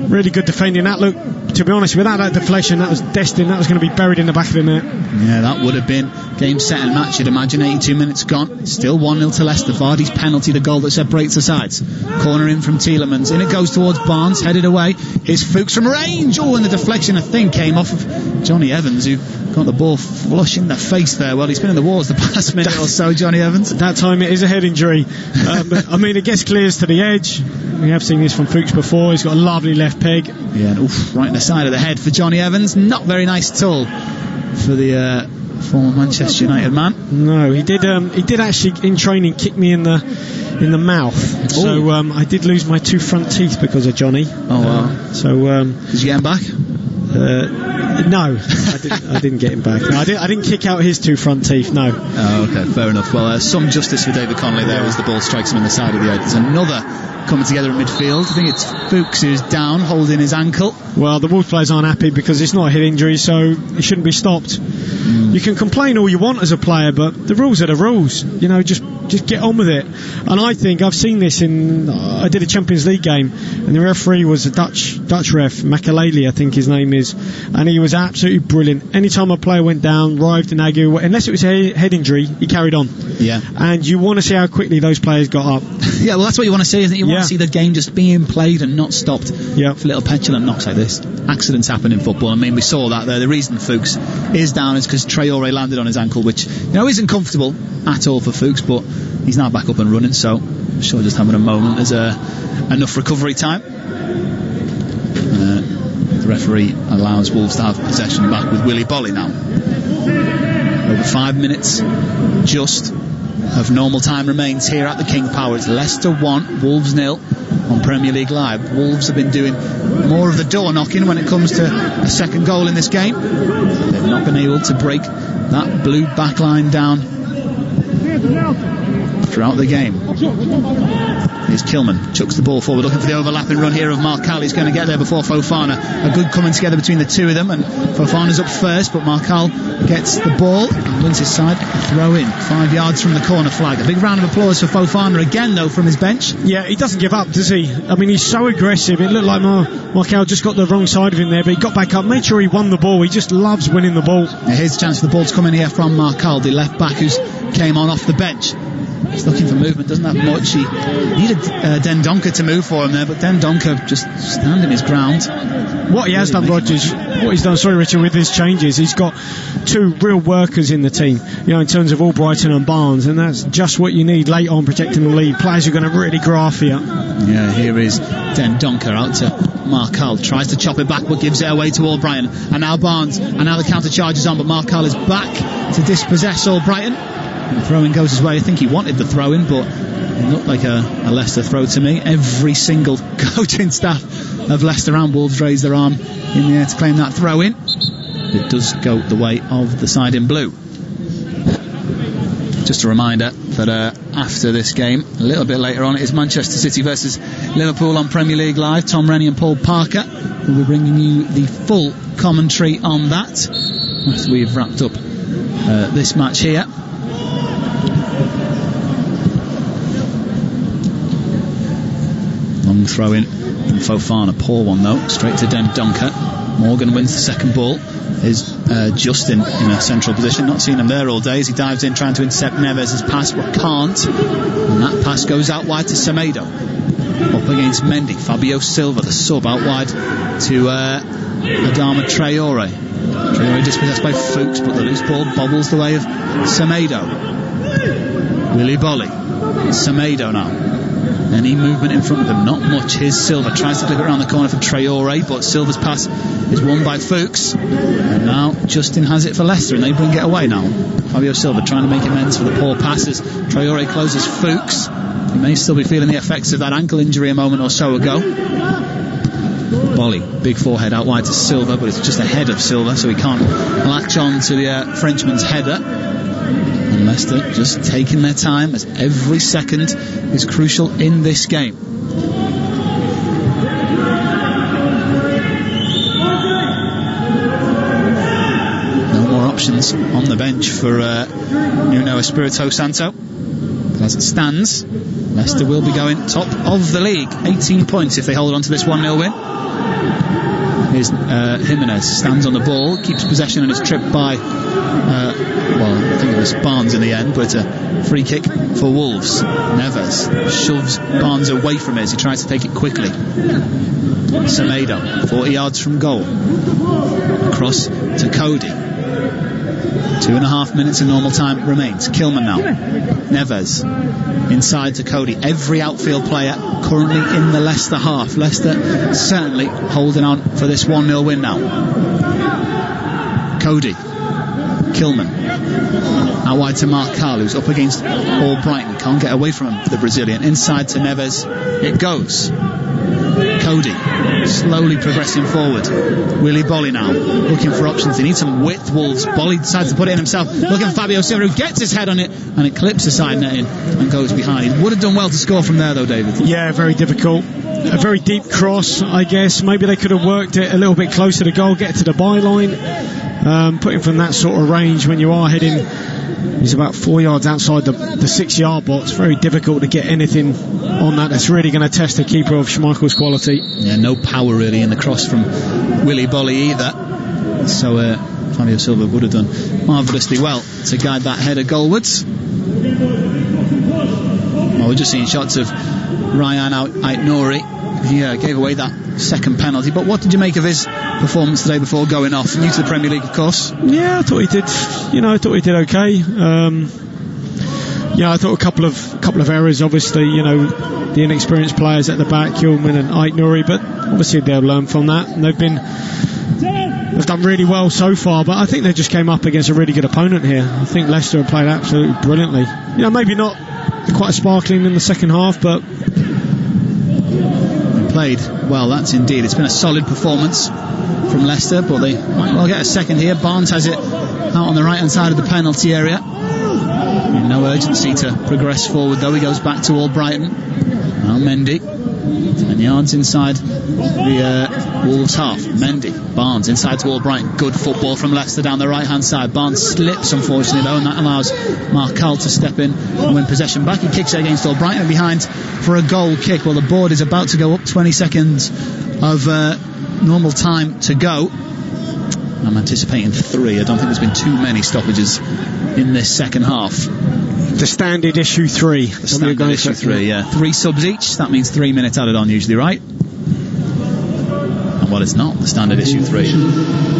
Really good defending. That look, to be honest, without that deflection, that was destined. That was going to be buried in the back of the net. Yeah, that would have been game, set and match, you'd imagine. 82 minutes gone. Still 1-0 to Leicester. Vardy's penalty, the goal that separates the sides. Corner in from Tielemans. In it goes towards Barnes, headed away. Here's Fuchs from range. Oh, and the deflection, I think, came off of Johnny Evans, who got the ball flush in the face there. Well, he's been in the wars the past minute or so, Johnny Evans. That time it is a head injury. But, I mean, it gets clears to the edge. We have seen this from Fuchs before. He's got a lovely left peg. Yeah, and right in the side of the head for Johnny Evans. Not very nice at all for the former Manchester United man. No, he did actually in training kick me in the mouth. Ooh. So I did lose my two front teeth because of Johnny. Oh wow. So did you get him back? No, I didn't get him back. No, I didn't kick out his two front teeth, no. Oh, okay, fair enough. Well, some justice for David Connolly there as the ball strikes him in the side of the head. There's another coming together in midfield. I think it's Fuchs who's down, holding his ankle. Well, the Wolves players aren't happy because it's not a head injury, so it shouldn't be stopped. You can complain all you want as a player, but the rules are the rules. You know, just get on with it. And I think I've seen this I did a Champions League game, and the referee was a Dutch ref, Makaleli, I think his name is, and he was absolutely brilliant. Anytime a player went down, writhed and aggy, unless it was a head injury, he carried on. Yeah. And you want to see how quickly those players got up. Yeah, well, that's what you want to see, isn't it? You want to see the game just being played and not stopped. Yeah. For little petulant knocks like this. Accidents happen in football. I mean, we saw that there. The reason Fuchs is down is because Traore landed on his ankle, which, isn't comfortable at all for Fuchs, but he's now back up and running, so I'm sure just having a moment. There's enough recovery time. The referee allows Wolves to have possession back with Willy Boly now. Over 5 minutes just of normal time remains here at the King Power. It's Leicester 1, Wolves 0 on Premier League Live. Wolves have been doing more of the door knocking when it comes to a second goal in this game. They've not been able to break that blue backline down throughout the game. Here's Kilman, chucks the ball forward, looking for the overlapping run here of Marcal. He's going to get there before Fofana. A good coming together between the two of them, and Fofana's up first, but Marcal gets the ball and wins his side. Throw in 5 yards from the corner flag. A big round of applause for Fofana again, though, from his bench. Yeah, he doesn't give up, does he? I mean, he's so aggressive. It looked like Marcal just got the wrong side of him there, but he got back up, made sure he won the ball. He just loves winning the ball. Yeah, here's a chance for the ball to come in here from Marcal, the left back who's came on off the bench. He's looking for movement, doesn't have much. He needed Dendoncker to move for him there, but Dendoncker just standing his ground. What he has done, Rogers, what he's done, sorry Richard, with his changes, he's got two real workers in the team, in terms of Albrighton and Barnes, and that's just what you need late on, protecting the lead. Players who are going to really grow off here. Yeah, here is Dendoncker out to Marcal, tries to chop it back but gives it away to Albrighton, and now Barnes, and now the counter charge is on, but Marcal is back to dispossess Albrighton. The throw-in goes his way. I think he wanted the throw-in, but it looked like a Leicester throw to me. Every single coaching staff of Leicester and Wolves raised their arm in the air to claim that throw-in. It does go the way of the side in blue. Just a reminder that after this game, a little bit later on, it is Manchester City versus Liverpool on Premier League Live. Tom Rennie and Paul Parker will be bringing you the full commentary on that after we've wrapped up this match here. Long throw in from Fofana, poor one though, straight to Dendoncker. Morgan wins the second ball. Is Justin in a central position, not seen him there all day as he dives in trying to intercept Neves' pass but can't, and that pass goes out wide to Semedo, up against Mendy. Fabio Silva, the sub, out wide to Adama Traore. Traore dispossessed by Fuchs, but the loose ball bobbles the way of Semedo. Willy Boly, Semedo now. Any movement in front of him? Not much. Here's Silva, tries to clip it around the corner for Traore, but Silva's pass is won by Fuchs, and now Justin has it for Leicester and they bring it away now. Fabio Silva trying to make amends for the poor passes. Traore closes Fuchs. He may still be feeling the effects of that ankle injury a moment or so ago. Boly, big forehead out wide to Silva, but it's just ahead of Silva, so he can't latch on to the Frenchman's header. And Leicester just taking their time, as every second is crucial in this game. No more options on the bench for Nuno Espirito Santo. But as it stands, Leicester will be going top of the league, 18 points if they hold on to this 1-0 win. Here's Jimenez, stands on the ball, keeps possession and is tripped by I think it was Barnes in the end, but a free kick for Wolves. Neves shoves Barnes away from it as he tries to take it quickly. Semedo, 40 yards from goal, across to Coady. 2.5 minutes of normal time remains. Kilman now. Neves inside to Coady. Every outfield player currently in the Leicester half. Leicester certainly holding on for this 1-0 win now. Coady, Kilman out wide to Marcal, who's up against Albrighton, can't get away from him, the Brazilian. Inside to Neves it goes. Coady slowly progressing forward. Willy Boly now looking for options. They need some width, Wolves. Boly decides to put it in himself, looking for Fabio Silva, who gets his head on it and it clips the side netting and goes behind. He would have done well to score from there though, David. Yeah, very difficult. A very deep cross, I guess. Maybe they could have worked it a little bit closer to goal, get to the byline. Putting from that sort of range when you are heading, he's about 4 yards outside the 6-yard box. Very difficult to get anything on that. That's really going to test the keeper of Schmeichel's quality. Yeah, no power really in the cross from Willy Boly either. So Fabio Silva would have done marvellously well to guide that header goalwards. Well, we're just seeing shots of Ryan Ait-Nouri. He gave away that second penalty, but what did you make of his performance today before going off? New to the Premier League, of course. Yeah, I thought he did. I thought he did okay. I thought a couple of errors. Obviously, the inexperienced players at the back, Kilman and Ait-Nouri, but obviously they'll learn from that. And they've done really well so far, but I think they just came up against a really good opponent here. I think Leicester have played absolutely brilliantly. Maybe not quite sparkling in the second half, but played well, that's indeed. It's been a solid performance from Leicester, but they might well get a second here. Barnes has it out on the right hand side of the penalty area. No urgency to progress forward though. He goes back to Albrighton. Now Mendy, 10 yards inside the Wolves half. Mendy, Barnes inside to Albrighton. Good football from Leicester down the right hand side. Barnes slips unfortunately though, and that allows Marcal to step in and win possession back. He kicks it against Albrighton behind for a goal kick. Well, the board is about to go up. 20 seconds of normal time to go. I'm anticipating 3. I don't think there's been too many stoppages in this second half. The standard issue 3. The standard issue 3, yeah. 3 subs each. That means 3 minutes added on usually, right? Well, it's not the standard issue 3.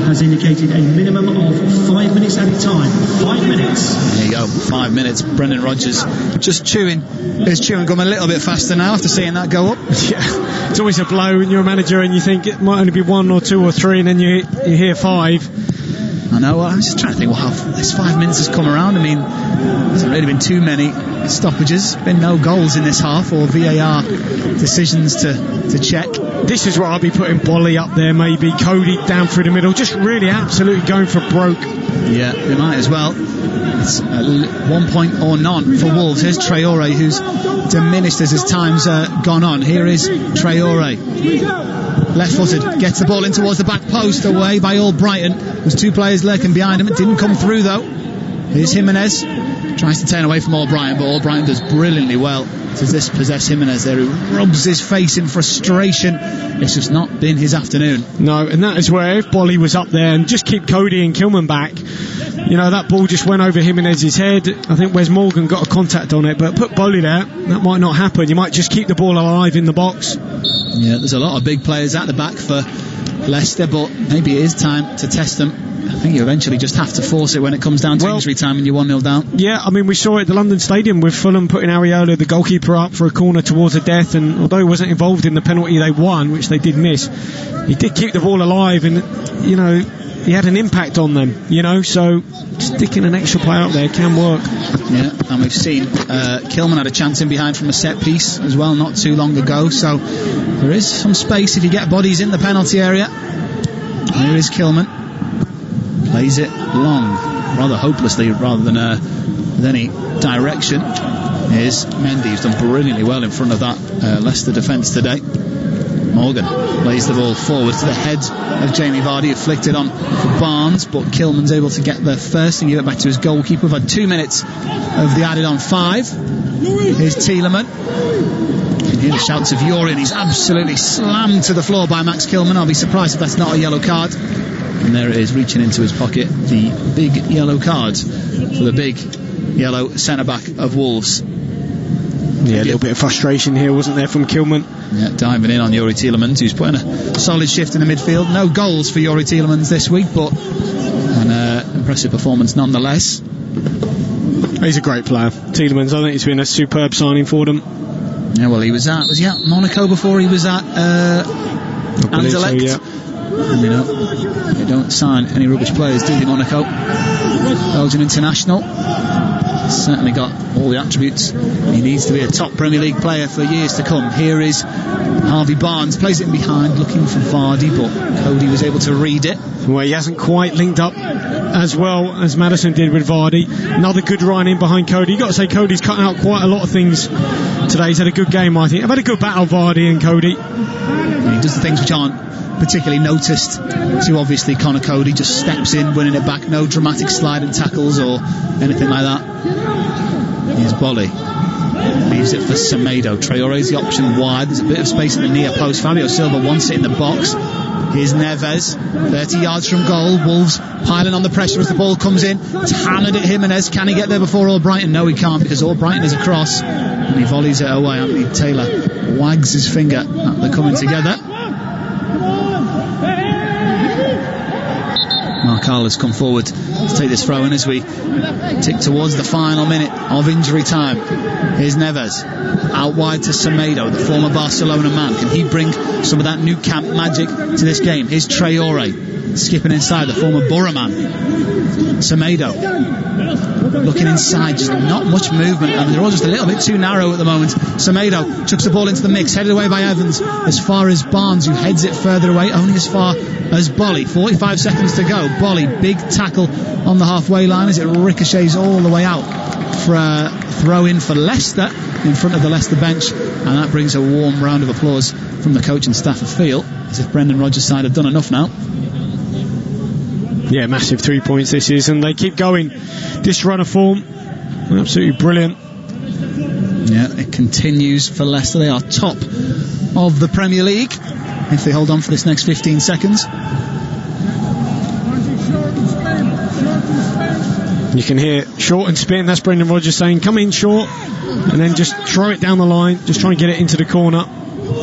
Has indicated a minimum of 5 minutes at a time. 5 minutes. There you go, 5 minutes. Brendan Rodgers just chewing his chewing gum a little bit faster now after seeing that go up. Yeah, it's always a blow when you're a manager and you think it might only be 1 or 2 or 3, and then you hear 5. know. I'm just trying to think how this 5 minutes has come around. I mean, there hasn't really been too many stoppages. Been no goals in this half or VAR decisions to check. This is where I'll be putting Boly up there, maybe Coady down through the middle, just really absolutely going for broke. Yeah, they might as well. It's 1 point or none for Wolves. Here's Traore, who's diminished as his time's gone on. Here is Traore, left-footed, gets the ball in towards the back post, away by Albrighton. There's two players lurking behind him. It didn't come through though. Here's Jimenez, tries to turn away from Albrighton, but Albrighton does brilliantly well to dispossess Jimenez there, who rubs his face in frustration. It's just not been his afternoon. No, and that is where if Boly was up there and just keep Coady and Kilman back, you know, that ball just went over Jimenez's head. I think Wes Morgan got a contact on it, but put Boly there, that might not happen. You might just keep the ball alive in the box. Yeah, there's a lot of big players at the back for Leicester, but maybe it is time to test them. I think you eventually just have to force it when it comes down to injury time and you're 1-0 down. Yeah, I mean, we saw it at the London Stadium with Fulham putting Areola, the goalkeeper, up for a corner towards a death, and although he wasn't involved in the penalty they won, which they did miss, he did keep the ball alive, and, you know, he had an impact on them, you know, so sticking an extra player up there can work. Yeah, and we've seen Kilman had a chance in behind from a set piece as well not too long ago, so there is some space if you get bodies in the penalty area. Here is Kilman, plays it long, rather hopelessly rather than with any direction. Here's Mendy, who's done brilliantly well in front of that Leicester defence today. Morgan plays the ball forward to the head of Jamie Vardy, who flicked it on for Barnes, but Kilman's able to get there first and give it back to his goalkeeper. We've had 2 minutes of the added on 5. Here's Tielemans. You can hear the shouts of Nouri, and he's absolutely slammed to the floor by Max Kilman. I'll be surprised if that's not a yellow card. And there it is, reaching into his pocket, the big yellow card for the big yellow centre-back of Wolves. Yeah, a little bit of frustration here, wasn't there, from Kilman? Yeah, diving in on Youri Tielemans, who's putting a solid shift in the midfield. No goals for Youri Tielemans this week, but an impressive performance nonetheless. He's a great player, Tielemans. I think it's been a superb signing for them. Yeah, well, was he at Monaco before he was at Anderlecht? So, yeah. And, you know, they don't sign any rubbish players, do they, Monaco? Belgian international. Certainly got all the attributes he needs to be a top Premier League player for years to come. Here is Harvey Barnes, plays it in behind, looking for Vardy, but Coady was able to read it. Well, he hasn't quite linked up as well as Maddison did with Vardy. Another good run in behind Coady. You've got to say Cody's cutting out quite a lot of things today. He's had a good game, I think. I've had a good battle, Vardy and Coady. And he does the things which aren't particularly noticed to obviously Conor Coady. Just steps in, winning it back, no dramatic sliding tackles or anything like that. Here's Boly, leaves it for Semedo. Traore's the option wide, there's a bit of space in the near post. Fabio Silva wants it in the box. Here's Neves, 30 yards from goal. Wolves piling on the pressure as the ball comes in. It's hammered at Jimenez. Can he get there before Albrighton? No, he can't, because Albrighton is across and he volleys it away. Anthony Taylor wags his finger at the coming together. Markal has come forward to take this throw in as we tick towards the final minute of injury time. Here's Neves, out wide to Semedo, the former Barcelona man. Can he bring some of that Nou Camp magic to this game? Here's Traore, skipping inside, the former Borough man. Semedo, looking inside, just not much movement, and they're all just a little bit too narrow at the moment. Semedo chucks the ball into the mix, headed away by Evans, as far as Barnes, who heads it further away, only as far as Boly. 45 seconds to go. Boly, big tackle on the halfway line as it ricochets all the way out for a throw in for Leicester in front of the Leicester bench, and that brings a warm round of applause from the coach and staff of Field, as if Brendan Rodgers' side have done enough now. Yeah, massive 3 points this is, and they keep going. This run of form, absolutely brilliant. Yeah, it continues for Leicester. They are top of the Premier League if they hold on for this next 15 seconds. You can hear short and spin. That's Brendan Rodgers saying come in short and then just throw it down the line, just try and get it into the corner.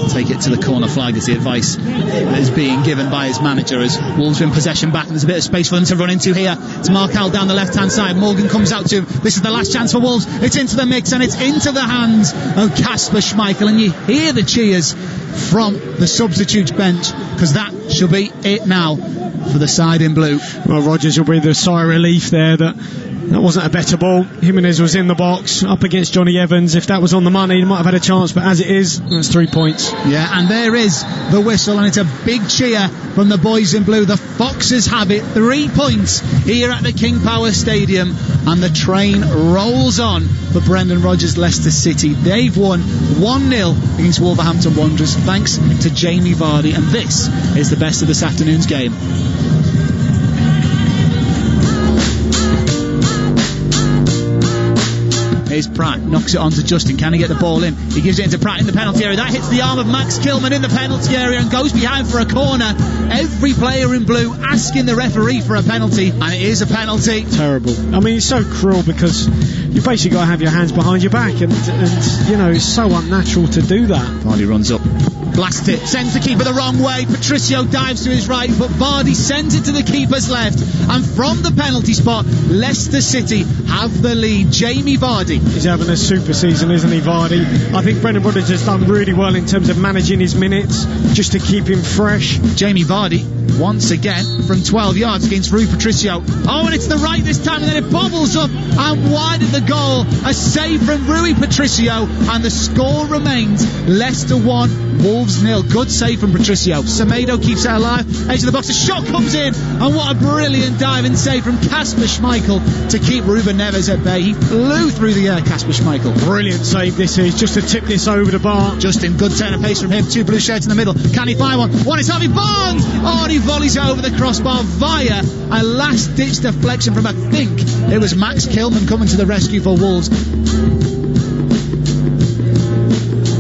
Take it to the corner flag is the advice that is being given by his manager, as Wolves win possession back and there's a bit of space for them to run into here. It's Markal down the left hand side. Morgan comes out to him. This is the last chance for Wolves. It's into the mix and it's into the hands of Kasper Schmeichel, and you hear the cheers from the substitutes bench, because that should be it now for the side in blue. Well, Rodgers will breathe a sigh of relief there that wasn't a better ball. Jimenez was in the box up against Johnny Evans. If that was on the money, he might have had a chance, but as it is, that's 3 points. Yeah, and there is the whistle, and it's a big cheer from the boys in blue. The Foxes have it, 3 points here at the King Power Stadium, and the train rolls on for Brendan Rodgers' Leicester City. They've won 1-0 against Wolverhampton Wanderers thanks to Jamie Vardy, and this is the best of this afternoon's game. Here's Praet, knocks it on to Justin. Can he get the ball in? He gives it into Praet in the penalty area. That hits the arm of Max Kilman in the penalty area and goes behind for a corner. Every player in blue asking the referee for a penalty, and it is a penalty. Terrible. I mean, it's so cruel because you basically got to have your hands behind your back, and you know, it's so unnatural to do that. Vardy runs up, blasts it, sends the keeper the wrong way. Patricio dives to his right, but Vardy sends it to the keeper's left, and from the penalty spot, Leicester City have the lead. Jamie Vardy. He's having a super season, isn't he, Vardy? I think Brendan Rodgers has done really well in terms of managing his minutes, just to keep him fresh. Jamie Vardy, once again, from 12 yards against Rui Patricio. Oh, and it's the right this time, and then it bobbles up and wide of the goal. A save from Rui Patricio, and the score remains Leicester 1, Wolves 0. Good save from Patricio. Semedo keeps it alive. Edge of the box, a shot comes in, and what a brilliant diving save from Kasper Schmeichel to keep Ruben Neves at bay. He flew through the air, Kasper Schmeichel. Brilliant save this is, just to tip this over the bar. Justin, good turn of pace from him. 2 blue shirts in the middle. Can he find one? One is Harvey Barnes! Oh, and he volleys over the crossbar via a last-ditch deflection from, I think it was Max Kilman coming to the rescue for Wolves.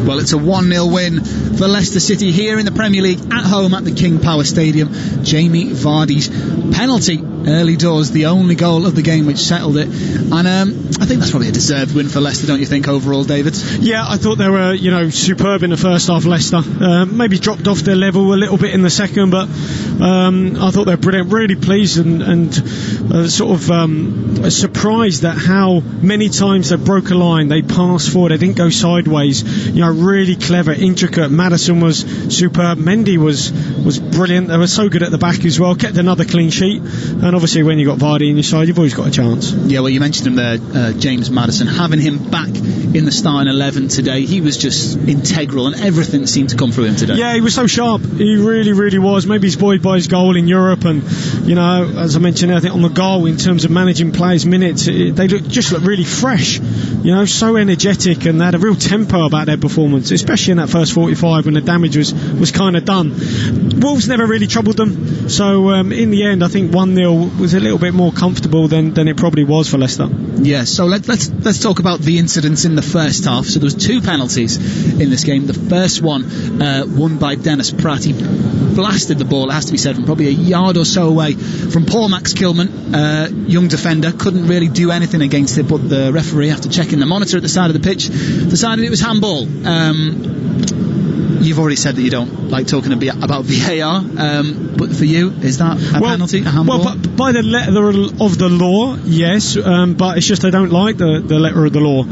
Well, it's a 1-0 win for Leicester City here in the Premier League at home at the King Power Stadium. Jamie Vardy's penalty early doors, the only goal of the game which settled it, and I think that's probably a deserved win for Leicester, don't you think, overall, David? Yeah, I thought they were, superb in the first half, Leicester. Maybe dropped off their level a little bit in the second, but I thought they were brilliant. Really pleased and surprised at how many times they broke a line, they passed forward, they didn't go sideways. Really clever, intricate. Maddison was superb. Mendy was brilliant. They were so good at the back as well. Kept another clean sheet. And obviously, when you've got Vardy on your side, you've always got a chance. Yeah, well, you mentioned him there, James Maddison. Having him back in the starting 11 today, he was just integral, and everything seemed to come through him today. Yeah, he was so sharp. He really, really was. Maybe he's buoyed by his goal in Europe, and as I mentioned, I think on the goal in terms of managing players' minutes, they just look really fresh. So energetic, and they had a real tempo about their performance, especially in that first 45 when the damage was kind of done. Wolves never really troubled them, so in the end, I think 1-0 was a little bit more comfortable than it probably was for Leicester. Yeah, so let's talk about the incidents in the first half. So there was 2 penalties in this game. The first one won by Dennis Praet. He blasted the ball, it has to be said, from probably a yard or so away from poor Max Kilman, young defender, couldn't really do anything against it, but the referee, after checking the monitor at the side of the pitch, decided it was handball. You've already said that you don't like talking about VAR, but for you, is that a penalty, a handball? Well, by the letter of the law, yes, but it's just I don't like the letter of the law.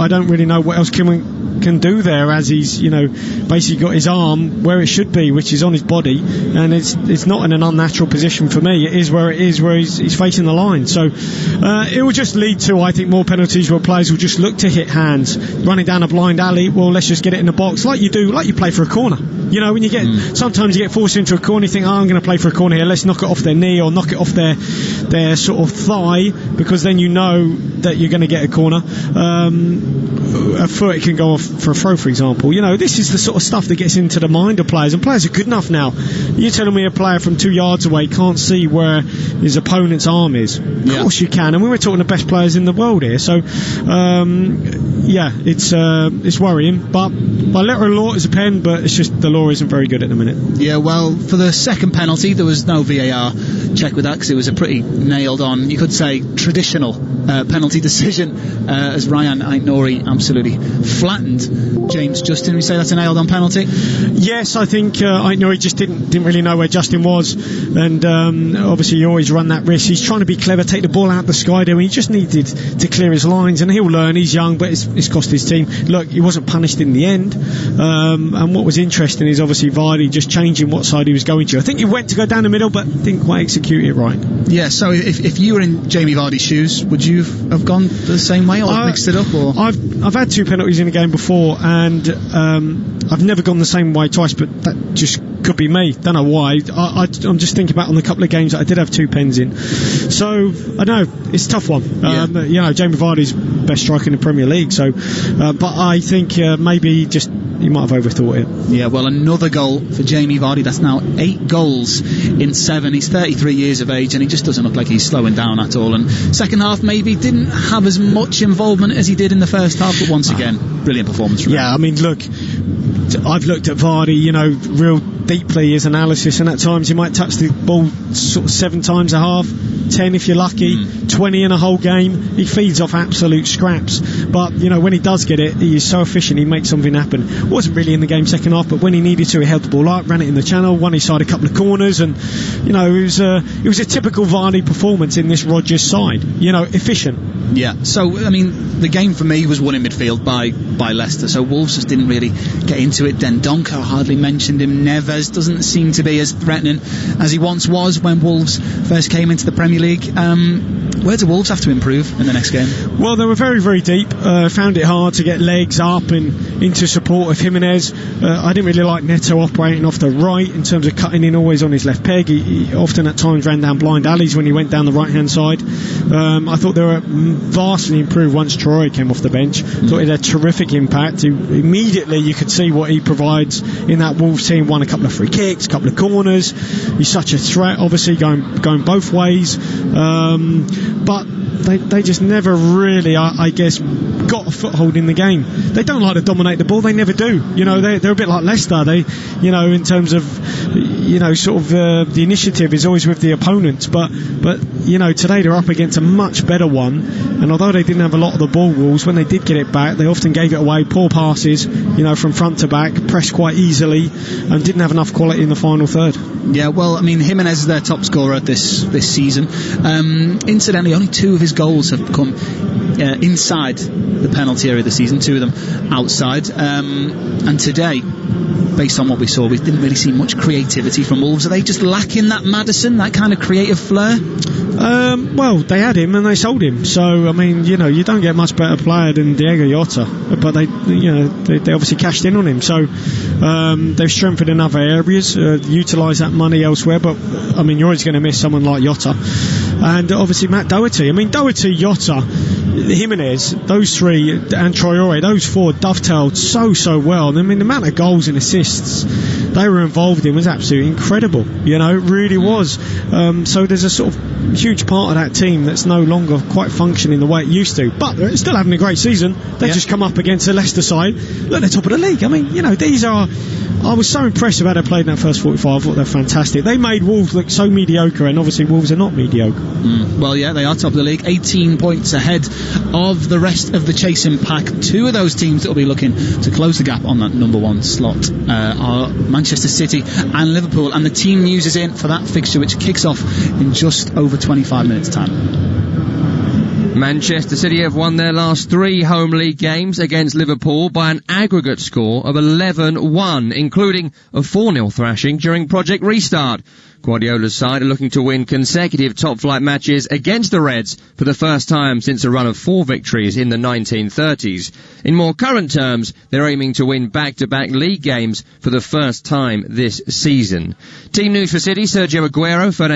I don't really know what else Kilman can do there, as he's basically got his arm where it should be, which is on his body, and it's not in an unnatural position for me. It is where he's facing the line. So it will just lead to, I think, more penalties where players will just look to hit hands, running down a blind alley. Well, let's just get it in the box, like you play for a corner. When you get sometimes you get forced into a corner, you think, I'm going to play for a corner here, let's knock it off their knee or knock it off their sort of thigh, because then you know that you're going to get a corner. A foot, it can go off for a throw, for example. This is the sort of stuff that gets into the mind of players, and players are good enough now. You're telling me a player from 2 yards away can't see where his opponent's arm is? Of course you can, and we were talking the best players in the world here, so it's worrying, but by letter of law it's a pen, but it's just the law isn't very good at the minute. Yeah, well, for the second penalty there was no VAR check with that, because it was a pretty nailed on, you could say, traditional penalty decision, as Ryan Nouri absolutely flattened and James Justin, we say that's a nailed-on penalty? Yes, I think Nouri just didn't really know where Justin was, and obviously you always run that risk. He's trying to be clever, take the ball out the sky there, and he just needed to clear his lines, and he'll learn. He's young, but it's cost his team. Look, he wasn't punished in the end, and what was interesting is obviously Vardy just changing what side he was going to. I think he went to go down the middle, but didn't quite execute it right. Yeah, so if you were in Jamie Vardy's shoes, would you have gone the same way, or mixed it up? Or I've had 2 penalties in a game before, and I've never gone the same way twice, but that just could be me. Don't know why. I'm just thinking about on the couple of games that I did have 2 pens in. So I know it's a tough one. Jamie Vardy's best striker in the Premier League. So, but I think maybe he might have overthought it. Yeah, well, another goal for Jamie Vardy. That's now 8 goals in 7. He's 33 years of age, and he just doesn't look like he's slowing down at all. And second half maybe didn't have as much involvement as he did in the first half, but once again, brilliant performance from him. I mean, look, I've looked at Vardy, real deeply, his analysis, and at times he might touch the ball sort of 7 times a half, 10 if you're lucky, 20 in a whole game. He feeds off absolute scraps, but when he does get it, he is so efficient, he makes something happen. Wasn't really in the game second half, but when he needed to, he held the ball up, ran it in the channel, won his side a couple of corners, and it was a typical Vardy performance in this Rodgers side. Efficient. Yeah, so I mean, the game for me was won in midfield by Leicester, so Wolves just didn't really get into it. Dendoncker, hardly mentioned him. Neves doesn't seem to be as threatening as he once was when Wolves first came into the Premier League. Where do Wolves have to improve in the next game? Well, they were very, very deep. Found it hard to get legs up and into support of Jimenez. I didn't really like Neto operating off the right in terms of cutting in always on his left peg. He often at times ran down blind alleys when he went down the right hand side. I thought they were vastly improved once Troy came off the bench. Thought he had a terrific impact. Immediately you could see what he provides in that Wolves team. Won a couple of free kicks, a couple of corners. He's such a threat, obviously going both ways. But they just never really, I guess, got a foothold in the game. They don't like to dominate the ball. They never do. They're a bit like Leicester. They, in terms of, sort of the initiative is always with the opponents. But today they're up against a much better one. And although they didn't have a lot of the ball, Wolves, when they did get it back, they often gave it away. Poor passes, from front to back, pressed quite easily, and didn't have enough quality in the final third. Yeah, well, I mean, Jimenez is their top scorer this season. Incidentally, only 2 of his goals have come inside the penalty area this season, 2 of them outside. And today, based on what we saw, we didn't really see much creativity from Wolves. Are they just lacking that Maddison, that kind of creative flair? Well, they had him and they sold him. So, I mean, you don't get much better player than Diego Jota. But they obviously cashed in on him. So, they've strengthened in other areas, utilised that money elsewhere. But, I mean, you're always going to miss someone like Jota. And obviously Matt Doherty. I mean, Doherty, Jota, Jimenez, those 3, and Traore, those 4 dovetailed so well. I mean, the amount of goals and assists they were involved in was absolutely incredible. It really was. So there's a sort of huge part of that team that's no longer quite functioning the way it used to. But they're still having a great season. They've just come up against the Leicester side. Look, they're top of the league. I mean, these are... I was so impressed with how they played in that first 45. I thought they're fantastic. They made Wolves look so mediocre, and obviously Wolves are not mediocre. Well, yeah, they are top of the league, 18 points ahead of the rest of the chasing pack. 2 of those teams that will be looking to close the gap on that number 1 slot are Manchester City and Liverpool, and the team news is in for that fixture, which kicks off in just over 25 minutes time. Manchester City have won their last 3 home league games against Liverpool by an aggregate score of 11-1, including a 4-0 thrashing during Project Restart. Guardiola's side are looking to win consecutive top-flight matches against the Reds for the first time since a run of 4 victories in the 1930s. In more current terms, they're aiming to win back-to-back league games for the first time this season. Team news for City: Sergio Aguero, Fernando